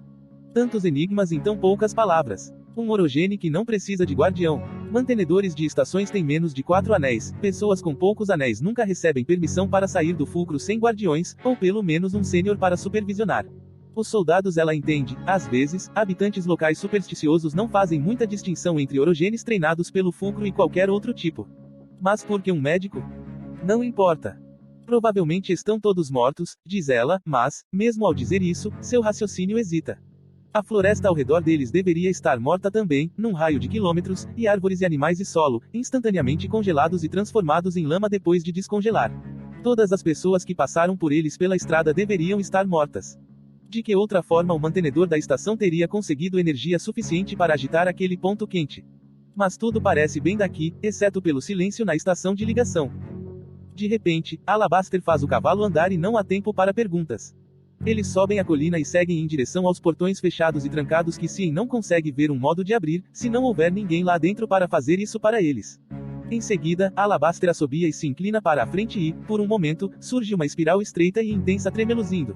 Tantos enigmas em tão poucas palavras. Um orogene que não precisa de guardião. Mantenedores de estações têm menos de 4 anéis. Pessoas com poucos anéis nunca recebem permissão para sair do fulcro sem guardiões, ou pelo menos um sênior para supervisionar. Os soldados ela entende, às vezes, habitantes locais supersticiosos não fazem muita distinção entre orogenes treinados pelo fulcro e qualquer outro tipo. Mas por que um médico? Não importa. Provavelmente estão todos mortos, diz ela, mas, mesmo ao dizer isso, seu raciocínio hesita. A floresta ao redor deles deveria estar morta também, num raio de quilômetros, e árvores e animais e solo, instantaneamente congelados e transformados em lama depois de descongelar. Todas as pessoas que passaram por eles pela estrada deveriam estar mortas. De que outra forma o mantenedor da estação teria conseguido energia suficiente para agitar aquele ponto quente? Mas tudo parece bem daqui, exceto pelo silêncio na estação de ligação. De repente, Alabaster faz o cavalo andar e não há tempo para perguntas. Eles sobem a colina e seguem em direção aos portões fechados e trancados que Cien não consegue ver um modo de abrir, se não houver ninguém lá dentro para fazer isso para eles. Em seguida, Alabaster assobia e se inclina para a frente e, por um momento, surge uma espiral estreita e intensa tremeluzindo.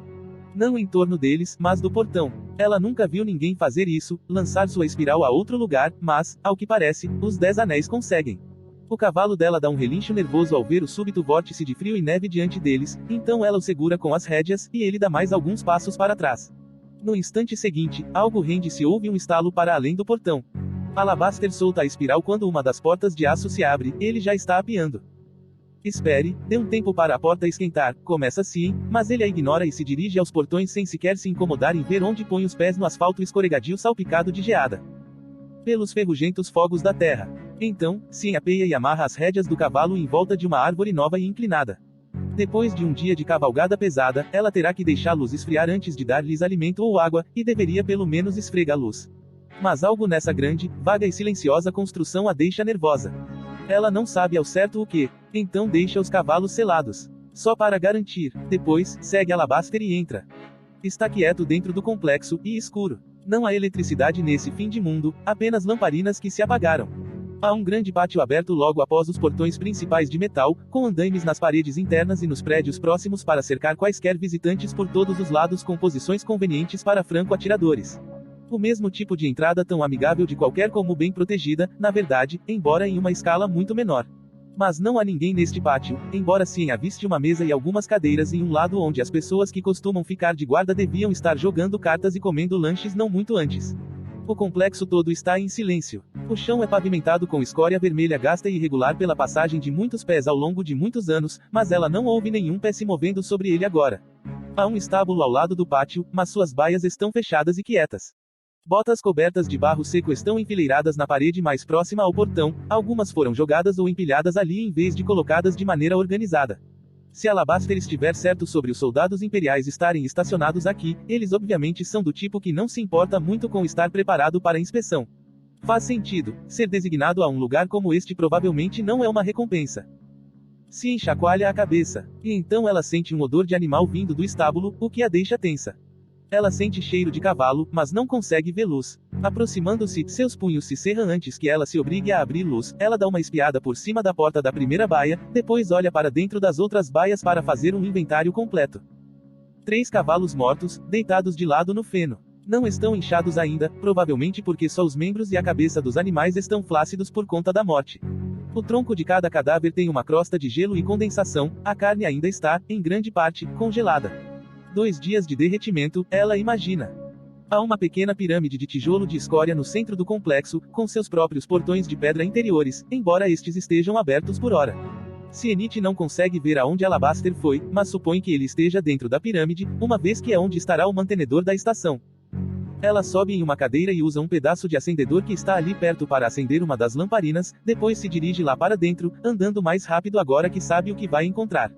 Não em torno deles, mas do portão. Ela nunca viu ninguém fazer isso, lançar sua espiral a outro lugar, mas, ao que parece, os 10 anéis conseguem. O cavalo dela dá um relincho nervoso ao ver o súbito vórtice de frio e neve diante deles, então ela o segura com as rédeas, e ele dá mais alguns passos para trás. No instante seguinte, algo rende se ouve um estalo para além do portão. Alabaster solta a espiral quando uma das portas de aço se abre, ele já está apiando. Espere, dê um tempo para a porta esquentar, começa Cien, mas ele a ignora e se dirige aos portões sem sequer se incomodar em ver onde põe os pés no asfalto escorregadio salpicado de geada. Pelos ferrugentos fogos da terra. Então, se apeia e amarra as rédeas do cavalo em volta de uma árvore nova e inclinada. Depois de um dia de cavalgada pesada, ela terá que deixá-los esfriar antes de dar-lhes alimento ou água, e deveria pelo menos esfregá-los. Mas algo nessa grande, vaga e silenciosa construção a deixa nervosa. Ela não sabe ao certo o que. Então deixa os cavalos selados. Só para garantir. Depois, segue Alabaster e entra. Está quieto dentro do complexo, e escuro. Não há eletricidade nesse fim de mundo, apenas lamparinas que se apagaram. Há um grande pátio aberto logo após os portões principais de metal, com andaimes nas paredes internas e nos prédios próximos para cercar quaisquer visitantes por todos os lados com posições convenientes para franco-atiradores. O mesmo tipo de entrada tão amigável de qualquer como bem protegida, na verdade, embora em uma escala muito menor. Mas não há ninguém neste pátio, embora sim aviste uma mesa e algumas cadeiras em um lado onde as pessoas que costumam ficar de guarda deviam estar jogando cartas e comendo lanches não muito antes. O complexo todo está em silêncio. O chão é pavimentado com escória vermelha gasta e irregular pela passagem de muitos pés ao longo de muitos anos, mas ela não ouve nenhum pé se movendo sobre ele agora. Há um estábulo ao lado do pátio, mas suas baias estão fechadas e quietas. Botas cobertas de barro seco estão enfileiradas na parede mais próxima ao portão, algumas foram jogadas ou empilhadas ali em vez de colocadas de maneira organizada. Se Alabaster estiver certo sobre os soldados imperiais estarem estacionados aqui, eles obviamente são do tipo que não se importa muito com estar preparado para a inspeção. Faz sentido, ser designado a um lugar como este provavelmente não é uma recompensa. Se enxacoalha a cabeça, e então ela sente um odor de animal vindo do estábulo, o que a deixa tensa. Ela sente cheiro de cavalo, mas não consegue ver luz. Aproximando-se, seus punhos se cerram antes que ela se obrigue a abrir luz. Ela dá uma espiada por cima da porta da primeira baia, depois olha para dentro das outras baias para fazer um inventário completo. 3 cavalos mortos, deitados de lado no feno. Não estão inchados ainda, provavelmente porque só os membros e a cabeça dos animais estão flácidos por conta da morte. O tronco de cada cadáver tem uma crosta de gelo e condensação, a carne ainda está, em grande parte, congelada. 2 dias de derretimento, ela imagina. Há uma pequena pirâmide de tijolo de escória no centro do complexo, com seus próprios portões de pedra interiores, embora estes estejam abertos por hora. Sienite não consegue ver aonde Alabaster foi, mas supõe que ele esteja dentro da pirâmide, uma vez que é onde estará o mantenedor da estação. Ela sobe em uma cadeira e usa um pedaço de acendedor que está ali perto para acender uma das lamparinas, depois se dirige lá para dentro, andando mais rápido agora que sabe o que vai encontrar.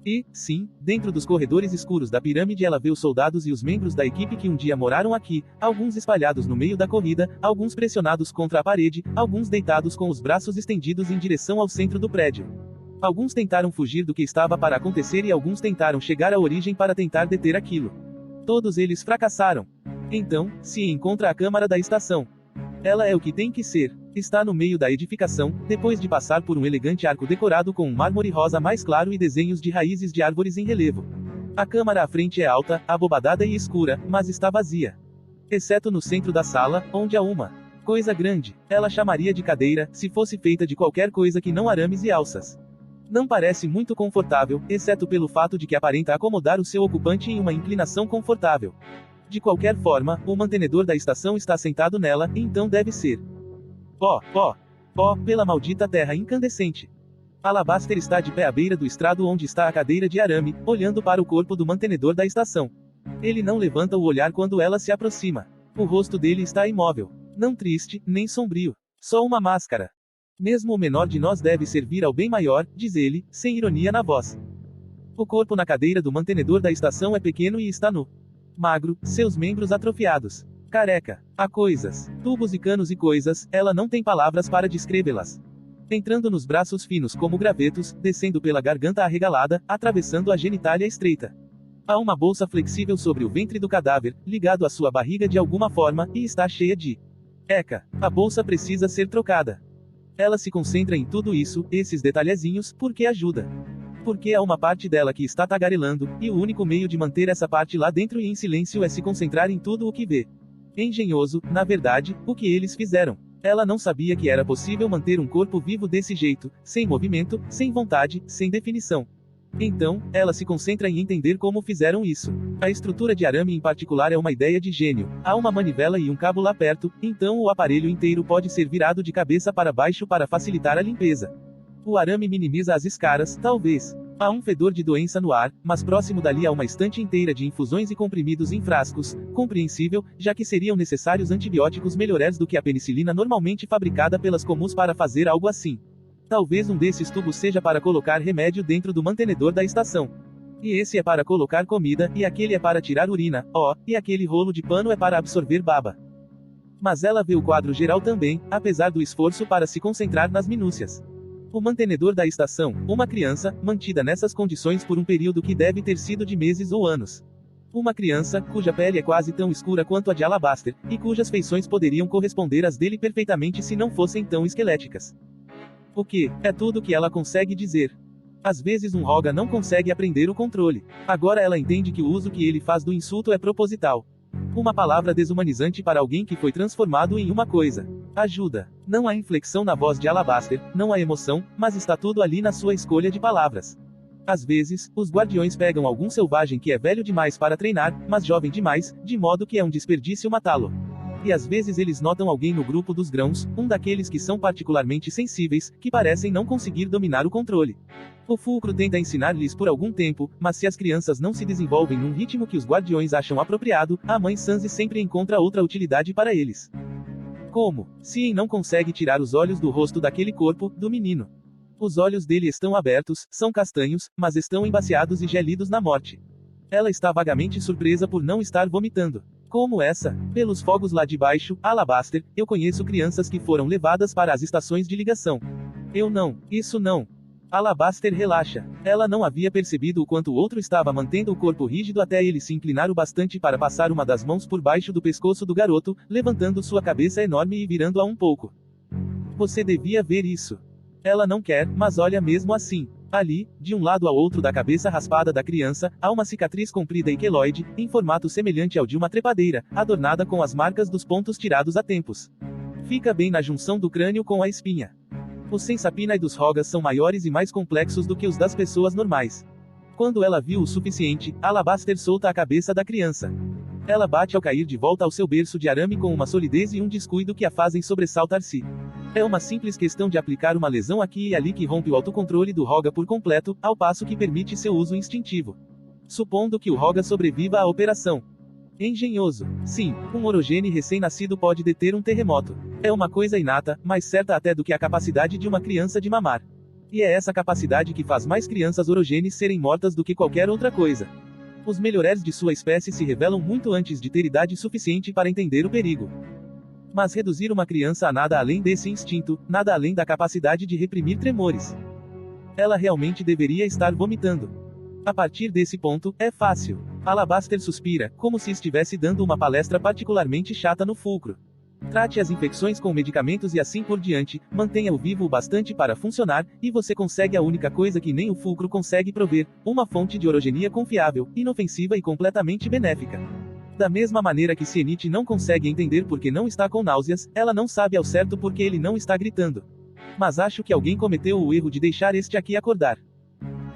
E, sim, dentro dos corredores escuros da pirâmide ela vê os soldados e os membros da equipe que um dia moraram aqui, alguns espalhados no meio da corrida, alguns pressionados contra a parede, alguns deitados com os braços estendidos em direção ao centro do prédio. Alguns tentaram fugir do que estava para acontecer e alguns tentaram chegar à origem para tentar deter aquilo. Todos eles fracassaram. Então, se encontra a câmara da estação. Ela é o que tem que ser. Está no meio da edificação, depois de passar por um elegante arco decorado com um mármore rosa mais claro e desenhos de raízes de árvores em relevo. A câmara à frente é alta, abobadada e escura, mas está vazia. Exceto no centro da sala, onde há uma coisa grande. Ela chamaria de cadeira, se fosse feita de qualquer coisa que não arames e alças. Não parece muito confortável, exceto pelo fato de que aparenta acomodar o seu ocupante em uma inclinação confortável. De qualquer forma, o mantenedor da estação está sentado nela, então deve ser. Pela maldita terra incandescente. Alabaster está de pé à beira do estrado onde está a cadeira de arame, olhando para o corpo do mantenedor da estação. Ele não levanta o olhar quando ela se aproxima. O rosto dele está imóvel. Não triste, nem sombrio. Só uma máscara. Mesmo o menor de nós deve servir ao bem maior, diz ele, sem ironia na voz. O corpo na cadeira do mantenedor da estação é pequeno e está nu. Magro, seus membros atrofiados. Careca. Há coisas, tubos e canos e coisas, ela não tem palavras para descrevê-las. Entrando nos braços finos como gravetos, descendo pela garganta arregalada, atravessando a genitália estreita. Há uma bolsa flexível sobre o ventre do cadáver, ligado à sua barriga de alguma forma, e está cheia de eca. A bolsa precisa ser trocada. Ela se concentra em tudo isso, esses detalhezinhos, porque ajuda. Porque há uma parte dela que está tagarelando, e o único meio de manter essa parte lá dentro e em silêncio é se concentrar em tudo o que vê. Engenhoso, na verdade, o que eles fizeram. Ela não sabia que era possível manter um corpo vivo desse jeito, sem movimento, sem vontade, sem definição. Então, ela se concentra em entender como fizeram isso. A estrutura de arame em particular é uma ideia de gênio. Há uma manivela e um cabo lá perto, então o aparelho inteiro pode ser virado de cabeça para baixo para facilitar a limpeza. O arame minimiza as escaras, talvez. Há um fedor de doença no ar, mas próximo dali há uma estante inteira de infusões e comprimidos em frascos, compreensível, já que seriam necessários antibióticos melhores do que a penicilina normalmente fabricada pelas comuns para fazer algo assim. Talvez um desses tubos seja para colocar remédio dentro do mantenedor da estação. E esse é para colocar comida, e aquele é para tirar urina, e aquele rolo de pano é para absorver baba. Mas ela vê o quadro geral também, apesar do esforço para se concentrar nas minúcias. O mantenedor da estação, uma criança, mantida nessas condições por um período que deve ter sido de meses ou anos. Uma criança, cuja pele é quase tão escura quanto a de Alabaster, e cujas feições poderiam corresponder às dele perfeitamente se não fossem tão esqueléticas. O que? É tudo que ela consegue dizer. Às vezes um Roga não consegue aprender o controle. Agora ela entende que o uso que ele faz do insulto é proposital. Uma palavra desumanizante para alguém que foi transformado em uma coisa. Ajuda. Não há inflexão na voz de Alabaster, não há emoção, mas está tudo ali na sua escolha de palavras. Às vezes, os guardiões pegam algum selvagem que é velho demais para treinar, mas jovem demais, de modo que é um desperdício matá-lo. E às vezes eles notam alguém no grupo dos grãos, um daqueles que são particularmente sensíveis, que parecem não conseguir dominar o controle. O fulcro tenta ensinar-lhes por algum tempo, mas se as crianças não se desenvolvem num ritmo que os guardiões acham apropriado, a mãe Sanzi sempre encontra outra utilidade para eles. Como? Cien não consegue tirar os olhos do rosto daquele corpo, do menino. Os olhos dele estão abertos, são castanhos, mas estão embaciados e gelidos na morte. Ela está vagamente surpresa por não estar vomitando. Como essa? Pelos fogos lá de baixo, Alabaster, eu conheço crianças que foram levadas para as estações de ligação. Eu não, isso não. Alabaster relaxa. Ela não havia percebido o quanto o outro estava mantendo o corpo rígido até ele se inclinar o bastante para passar uma das mãos por baixo do pescoço do garoto, levantando sua cabeça enorme e virando-a um pouco. Você devia ver isso. Ela não quer, mas olha mesmo assim. Ali, de um lado ao outro da cabeça raspada da criança, há uma cicatriz comprida e queloide, em formato semelhante ao de uma trepadeira, adornada com as marcas dos pontos tirados a tempos. Fica bem na junção do crânio com a espinha. Os sensapinae dos Rogas são maiores e mais complexos do que os das pessoas normais. Quando ela viu o suficiente, Alabaster solta a cabeça da criança. Ela bate ao cair de volta ao seu berço de arame com uma solidez e um descuido que a fazem sobressaltar-se. É uma simples questão de aplicar uma lesão aqui e ali que rompe o autocontrole do Roga por completo, ao passo que permite seu uso instintivo. Supondo que o Roga sobreviva à operação. Engenhoso. Sim, um orogene recém-nascido pode deter um terremoto. É uma coisa inata, mais certa até do que a capacidade de uma criança de mamar. E é essa capacidade que faz mais crianças orogenes serem mortas do que qualquer outra coisa. Os melhores de sua espécie se revelam muito antes de ter idade suficiente para entender o perigo. Mas reduzir uma criança a nada além desse instinto, nada além da capacidade de reprimir tremores. Ela realmente deveria estar vomitando. A partir desse ponto, é fácil. Alabaster suspira, como se estivesse dando uma palestra particularmente chata no fulcro. Trate as infecções com medicamentos e assim por diante, mantenha-o vivo o bastante para funcionar, e você consegue a única coisa que nem o fulcro consegue prover, uma fonte de orogenia confiável, inofensiva e completamente benéfica. Da mesma maneira que Sienite não consegue entender porque não está com náuseas, ela não sabe ao certo porque ele não está gritando. Mas acho que alguém cometeu o erro de deixar este aqui acordar.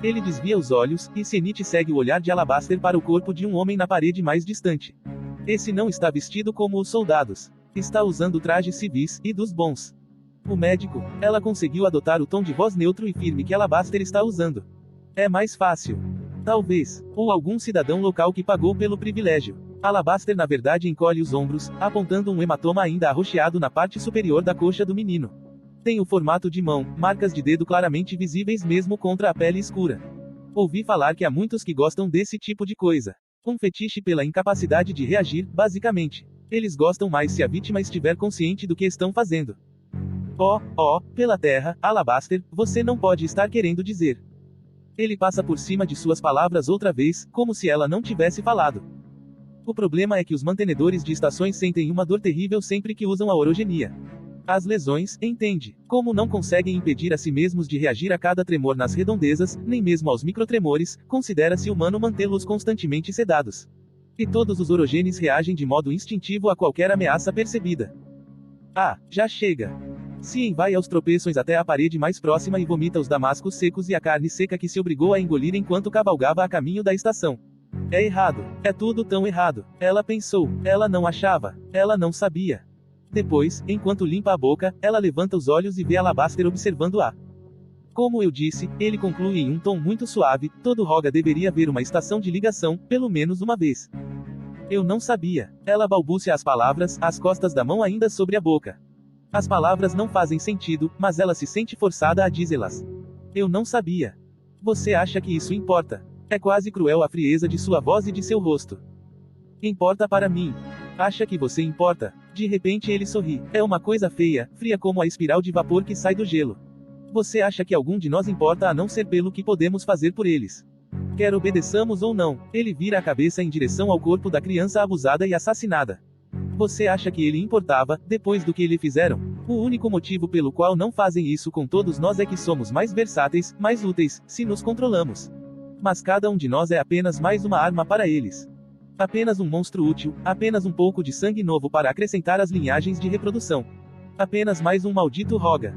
Ele desvia os olhos, e Sienite segue o olhar de Alabaster para o corpo de um homem na parede mais distante. Esse não está vestido como os soldados. Está usando trajes civis, e dos bons. O médico. Ela conseguiu adotar o tom de voz neutro e firme que Alabaster está usando. É mais fácil. Talvez. Ou algum cidadão local que pagou pelo privilégio. Alabaster na verdade encolhe os ombros, apontando um hematoma ainda arroxeado na parte superior da coxa do menino. Tem o formato de mão, marcas de dedo claramente visíveis mesmo contra a pele escura. Ouvi falar que há muitos que gostam desse tipo de coisa. Um fetiche pela incapacidade de reagir, basicamente. Eles gostam mais se a vítima estiver consciente do que estão fazendo. Pela terra, Alabaster, você não pode estar querendo dizer. Ele passa por cima de suas palavras outra vez, como se ela não tivesse falado. O problema é que os mantenedores de estações sentem uma dor terrível sempre que usam a orogenia. As lesões, entende, como não conseguem impedir a si mesmos de reagir a cada tremor nas redondezas, nem mesmo aos microtremores, considera-se humano mantê-los constantemente sedados. E todos os orogenes reagem de modo instintivo a qualquer ameaça percebida. Já chega. Cien vai aos tropeços até a parede mais próxima e vomita os damascos secos e a carne seca que se obrigou a engolir enquanto cavalgava a caminho da estação. É errado. É tudo tão errado. Ela pensou. Ela não achava. Ela não sabia. Depois, enquanto limpa a boca, ela levanta os olhos e vê Alabaster observando-a. Como eu disse, ele conclui em um tom muito suave, todo Roga deveria ver uma estação de ligação, pelo menos uma vez. Eu não sabia. Ela balbucia as palavras, as costas da mão ainda sobre a boca. As palavras não fazem sentido, mas ela se sente forçada a dizê-las. Eu não sabia. Você acha que isso importa? É quase cruel a frieza de sua voz e de seu rosto. Importa para mim. Acha que você importa? De repente ele sorri. É uma coisa feia, fria como a espiral de vapor que sai do gelo. Você acha que algum de nós importa a não ser pelo que podemos fazer por eles? Quer obedeçamos ou não, ele vira a cabeça em direção ao corpo da criança abusada e assassinada. Você acha que ele importava, depois do que lhe fizeram? O único motivo pelo qual não fazem isso com todos nós é que somos mais versáteis, mais úteis, se nos controlamos. Mas cada um de nós é apenas mais uma arma para eles. Apenas um monstro útil, apenas um pouco de sangue novo para acrescentar às linhagens de reprodução. Apenas mais um maldito Roga.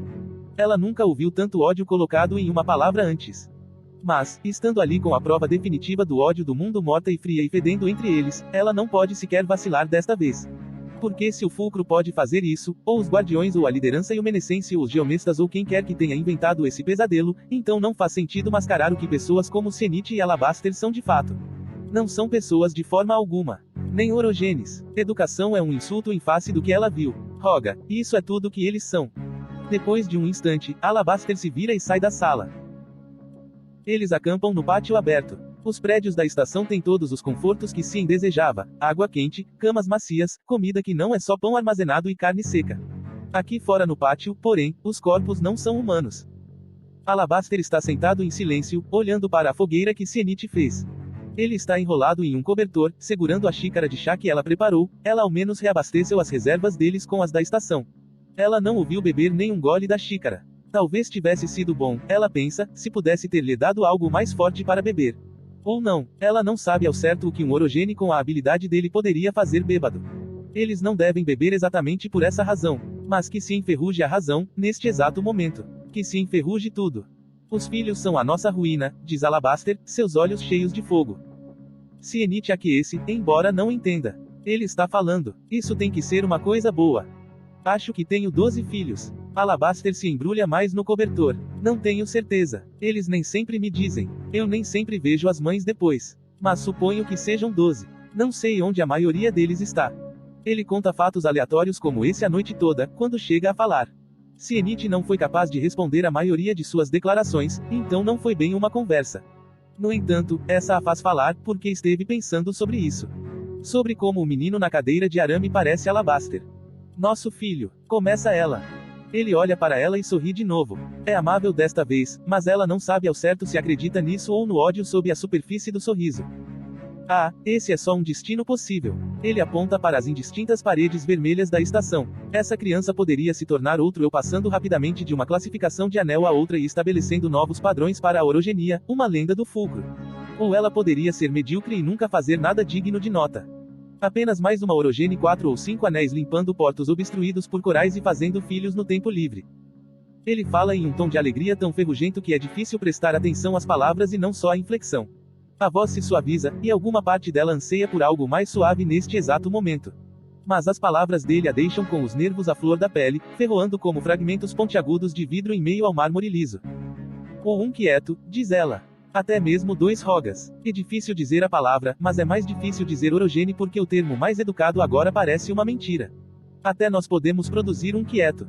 Ela nunca ouviu tanto ódio colocado em uma palavra antes. Mas, estando ali com a prova definitiva do ódio do mundo morta e fria e fedendo entre eles, ela não pode sequer vacilar desta vez. Porque se o Fulcro pode fazer isso, ou os Guardiões ou a liderança Eumenescência ou os Geomestas ou quem quer que tenha inventado esse pesadelo, então não faz sentido mascarar o que pessoas como Cianite e Alabaster são de fato. Não são pessoas de forma alguma. Nem orogenes. Educação é um insulto em face do que ela viu. Roga, isso é tudo que eles são. Depois de um instante, Alabaster se vira e sai da sala. Eles acampam no pátio aberto. Os prédios da estação têm todos os confortos que Cien desejava: água quente, camas macias, comida que não é só pão armazenado e carne seca. Aqui fora no pátio, porém, os corpos não são humanos. Alabaster está sentado em silêncio, olhando para a fogueira que Cianite fez. Ele está enrolado em um cobertor, segurando a xícara de chá que ela preparou. Ela ao menos reabasteceu as reservas deles com as da estação. Ela não o viu beber nem um gole da xícara. Talvez tivesse sido bom, ela pensa, se pudesse ter lhe dado algo mais forte para beber. Ou não, ela não sabe ao certo o que um orogene com a habilidade dele poderia fazer bêbado. Eles não devem beber exatamente por essa razão. Mas que se enferruje a razão, neste exato momento. Que se enferruje tudo. Os filhos são a nossa ruína, diz Alabaster, seus olhos cheios de fogo. Cianite aquece, embora não entenda. Ele está falando. Isso tem que ser uma coisa boa. Acho que tenho 12 filhos. Alabaster se embrulha mais no cobertor. Não tenho certeza. Eles nem sempre me dizem. Eu nem sempre vejo as mães depois. Mas suponho que sejam 12. Não sei onde a maioria deles está. Ele conta fatos aleatórios como esse a noite toda, quando chega a falar. Cianite não foi capaz de responder a maioria de suas declarações, então não foi bem uma conversa. No entanto, essa a faz falar, porque esteve pensando sobre isso. Sobre como o menino na cadeira de arame parece Alabaster. Nosso filho. Começa ela. Ele olha para ela e sorri de novo. É amável desta vez, mas ela não sabe ao certo se acredita nisso ou no ódio sob a superfície do sorriso. Ah, esse é só um destino possível. Ele aponta para as indistintas paredes vermelhas da estação. Essa criança poderia se tornar outro eu passando rapidamente de uma classificação de anel a outra e estabelecendo novos padrões para a orogenia, uma lenda do fulcro. Ou ela poderia ser medíocre e nunca fazer nada digno de nota. Apenas mais uma orogene 4 ou 5 anéis limpando portos obstruídos por corais e fazendo filhos no tempo livre. Ele fala em um tom de alegria tão ferrugento que é difícil prestar atenção às palavras e não só à inflexão. A voz se suaviza, e alguma parte dela anseia por algo mais suave neste exato momento. Mas as palavras dele a deixam com os nervos à flor da pele, ferroando como fragmentos pontiagudos de vidro em meio ao mármore liso. Ou um quieto, diz ela. Até mesmo 2 rogas. É difícil dizer a palavra, mas é mais difícil dizer orogene porque o termo mais educado agora parece uma mentira. Até nós podemos produzir um quieto.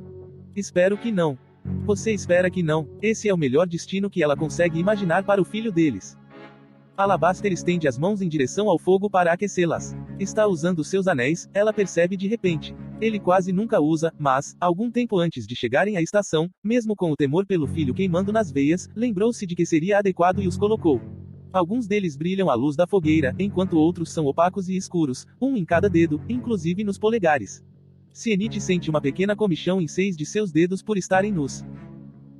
Espero que não. Você espera que não. Esse é o melhor destino que ela consegue imaginar para o filho deles. Alabaster estende as mãos em direção ao fogo para aquecê-las. Está usando seus anéis, ela percebe de repente. Ele quase nunca usa, mas, algum tempo antes de chegarem à estação, mesmo com o temor pelo filho queimando nas veias, lembrou-se de que seria adequado e os colocou. Alguns deles brilham à luz da fogueira, enquanto outros são opacos e escuros, um em cada dedo, inclusive nos polegares. Cianite sente uma pequena comichão em 6 de seus dedos por estarem nus.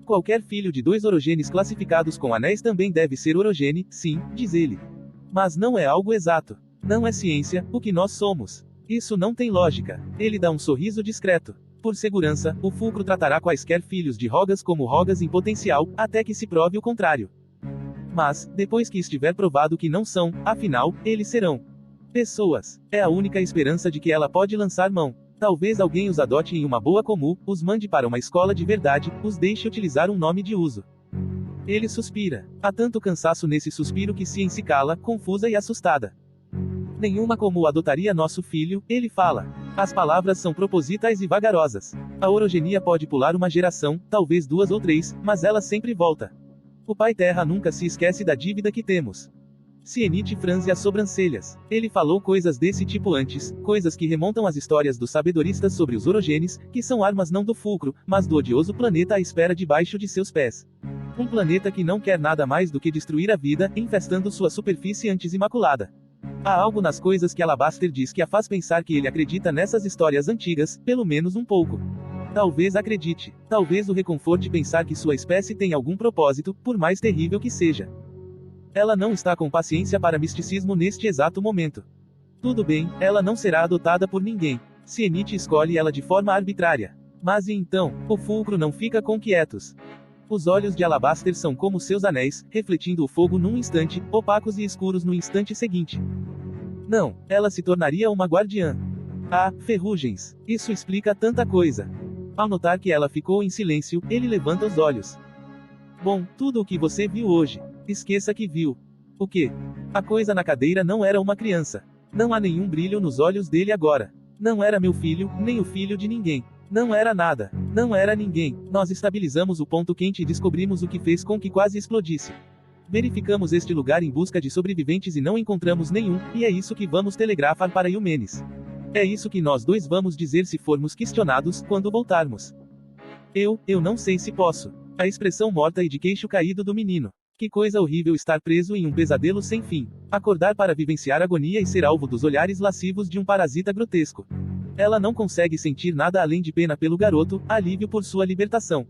Qualquer filho de 2 orogenes classificados com anéis também deve ser orogene, sim, diz ele. Mas não é algo exato. Não é ciência, o que nós somos. Isso não tem lógica. Ele dá um sorriso discreto. Por segurança, o fulcro tratará quaisquer filhos de rogas como rogas em potencial, até que se prove o contrário. Mas, depois que estiver provado que não são, afinal, eles serão pessoas. É a única esperança de que ela pode lançar mão. Talvez alguém os adote em uma boa comum, os mande para uma escola de verdade, os deixe utilizar um nome de uso. Ele suspira. Há tanto cansaço nesse suspiro que Cien se cala, confusa e assustada. Nenhuma como adotaria nosso filho, ele fala. As palavras são propositais e vagarosas. A orogenia pode pular uma geração, talvez 2 ou 3, mas ela sempre volta. O Pai Terra nunca se esquece da dívida que temos. Cienite franze as sobrancelhas. Ele falou coisas desse tipo antes, coisas que remontam às histórias dos sabedoristas sobre os orogenes, que são armas não do fulcro, mas do odioso planeta à espera debaixo de seus pés. Um planeta que não quer nada mais do que destruir a vida, infestando sua superfície antes imaculada. Há algo nas coisas que Alabaster diz que a faz pensar que ele acredita nessas histórias antigas, pelo menos um pouco. Talvez acredite. Talvez o reconforte pensar que sua espécie tem algum propósito, por mais terrível que seja. Ela não está com paciência para misticismo neste exato momento. Tudo bem, ela não será adotada por ninguém. Cienite escolhe ela de forma arbitrária. Mas e então, o fulcro não fica com quietos. Os olhos de Alabaster são como seus anéis, refletindo o fogo num instante, opacos e escuros no instante seguinte. Não, ela se tornaria uma guardiã. Ah, ferrugens. Isso explica tanta coisa. Ao notar que ela ficou em silêncio, ele levanta os olhos. Bom, tudo o que você viu hoje. Esqueça que viu. O quê? A coisa na cadeira não era uma criança. Não há nenhum brilho nos olhos dele agora. Não era meu filho, nem o filho de ninguém. Não era nada. Não era ninguém. Nós estabilizamos o ponto quente e descobrimos o que fez com que quase explodisse. Verificamos este lugar em busca de sobreviventes e não encontramos nenhum, e é isso que vamos telegrafar para Yumenes. É isso que nós dois vamos dizer se formos questionados, quando voltarmos. Eu não sei se posso. A expressão morta e de queixo caído do menino. Que coisa horrível estar preso em um pesadelo sem fim. Acordar para vivenciar agonia e ser alvo dos olhares lascivos de um parasita grotesco. Ela não consegue sentir nada além de pena pelo garoto, alívio por sua libertação.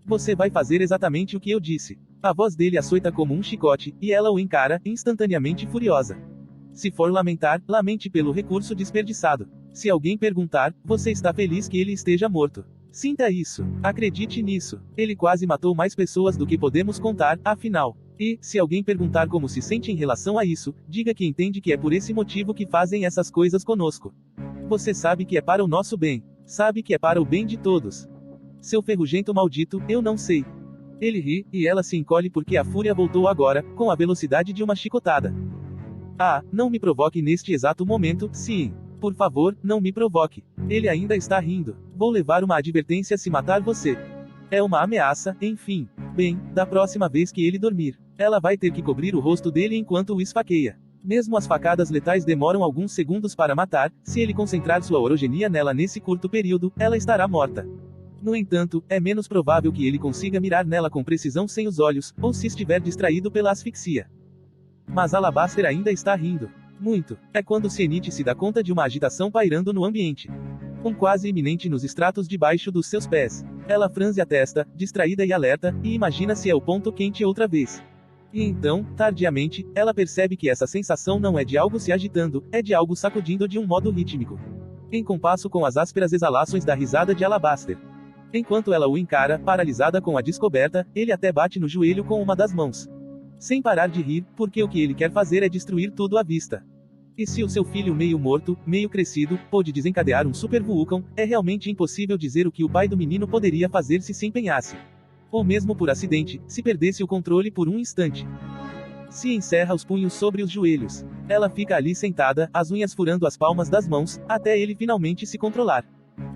Você vai fazer exatamente o que eu disse. A voz dele açoita como um chicote, e ela o encara, instantaneamente furiosa. Se for lamentar, lamente pelo recurso desperdiçado. Se alguém perguntar, você está feliz que ele esteja morto. Sinta isso. Acredite nisso. Ele quase matou mais pessoas do que podemos contar, afinal. E, se alguém perguntar como se sente em relação a isso, diga que entende que é por esse motivo que fazem essas coisas conosco. Você sabe que é para o nosso bem. Sabe que é para o bem de todos. Seu ferrugento maldito, eu não sei. Ele ri, e ela se encolhe porque a fúria voltou agora, com a velocidade de uma chicotada. Ah, não me provoque neste exato momento, sim. Por favor, não me provoque. Ele ainda está rindo. Vou levar uma advertência se matar você. É uma ameaça, enfim. Bem, da próxima vez que ele dormir, ela vai ter que cobrir o rosto dele enquanto o esfaqueia. Mesmo as facadas letais demoram alguns segundos para matar, se ele concentrar sua orogenia nela nesse curto período, ela estará morta. No entanto, é menos provável que ele consiga mirar nela com precisão sem os olhos, ou se estiver distraído pela asfixia. Mas Alabaster ainda está rindo. Muito. É quando Cienite se dá conta de uma agitação pairando no ambiente. Um quase iminente nos estratos debaixo dos seus pés. Ela franze a testa, distraída e alerta, e imagina se é o ponto quente outra vez. E então, tardiamente, ela percebe que essa sensação não é de algo se agitando, é de algo sacudindo de um modo rítmico. Em compasso com as ásperas exalações da risada de Alabaster. Enquanto ela o encara, paralisada com a descoberta, ele até bate no joelho com uma das mãos. Sem parar de rir, porque o que ele quer fazer é destruir tudo à vista. E se o seu filho meio morto, meio crescido, pôde desencadear um super vulcão, é realmente impossível dizer o que o pai do menino poderia fazer se empenhasse. Ou mesmo por acidente, se perdesse o controle por um instante. Se encerra os punhos sobre os joelhos. Ela fica ali sentada, as unhas furando as palmas das mãos, até ele finalmente se controlar.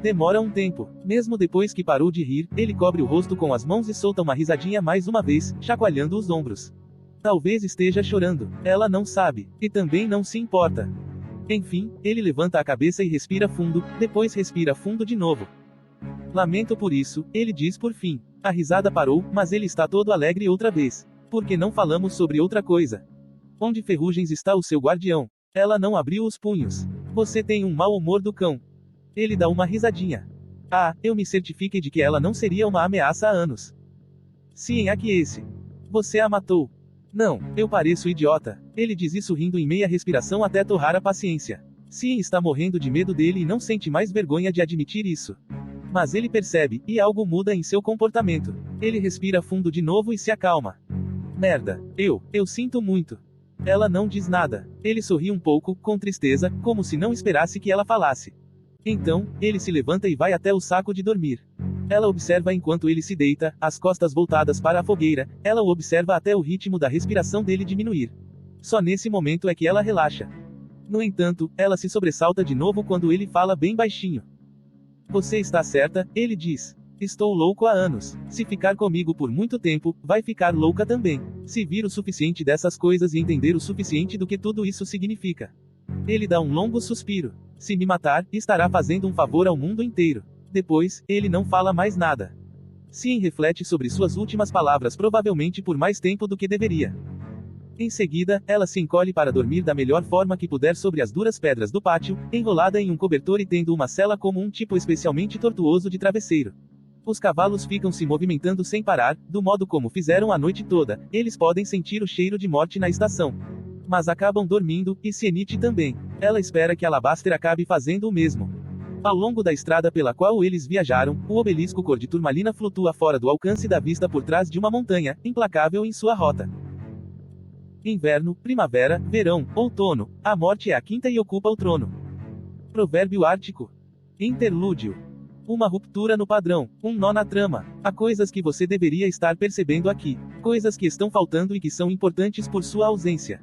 Demora um tempo. Mesmo depois que parou de rir, ele cobre o rosto com as mãos e solta uma risadinha mais uma vez, chacoalhando os ombros. Talvez esteja chorando. Ela não sabe. E também não se importa. Enfim, ele levanta a cabeça e respira fundo, depois respira fundo de novo. Lamento por isso, ele diz por fim. A risada parou, mas ele está todo alegre outra vez. Por que não falamos sobre outra coisa? Onde ferrugens está o seu guardião? Ela não abriu os punhos. Você tem um mau humor do cão. Ele dá uma risadinha. Ah, eu me certifiquei de que ela não seria uma ameaça há anos. Sim, é que esse. Você a matou. Não, eu pareço idiota. Ele diz isso rindo em meia respiração até torrar a paciência. Cien está morrendo de medo dele e não sente mais vergonha de admitir isso. Mas ele percebe, e algo muda em seu comportamento. Ele respira fundo de novo e se acalma. Merda. Eu sinto muito. Ela não diz nada. Ele sorri um pouco, com tristeza, como se não esperasse que ela falasse. Então, ele se levanta e vai até o saco de dormir. Ela observa enquanto ele se deita, as costas voltadas para a fogueira, ela o observa até o ritmo da respiração dele diminuir. Só nesse momento é que ela relaxa. No entanto, ela se sobressalta de novo quando ele fala bem baixinho. Você está certa, ele diz. Estou louco há anos. Se ficar comigo por muito tempo, vai ficar louca também. Se vir o suficiente dessas coisas e entender o suficiente do que tudo isso significa. Ele dá um longo suspiro. Se me matar, estará fazendo um favor ao mundo inteiro. Depois, ele não fala mais nada. Cien reflete sobre suas últimas palavras provavelmente por mais tempo do que deveria. Em seguida, ela se encolhe para dormir da melhor forma que puder sobre as duras pedras do pátio, enrolada em um cobertor e tendo uma cela como um tipo especialmente tortuoso de travesseiro. Os cavalos ficam se movimentando sem parar, do modo como fizeram a noite toda, eles podem sentir o cheiro de morte na estação. Mas acabam dormindo, e Sienite também. Ela espera que Alabaster acabe fazendo o mesmo. Ao longo da estrada pela qual eles viajaram, o obelisco cor de turmalina flutua fora do alcance da vista por trás de uma montanha, implacável em sua rota. Inverno, primavera, verão, outono, a morte é a quinta e ocupa o trono. Provérbio ártico. Interlúdio. Uma ruptura no padrão, um nó na trama. Há coisas que você deveria estar percebendo aqui. Coisas que estão faltando e que são importantes por sua ausência.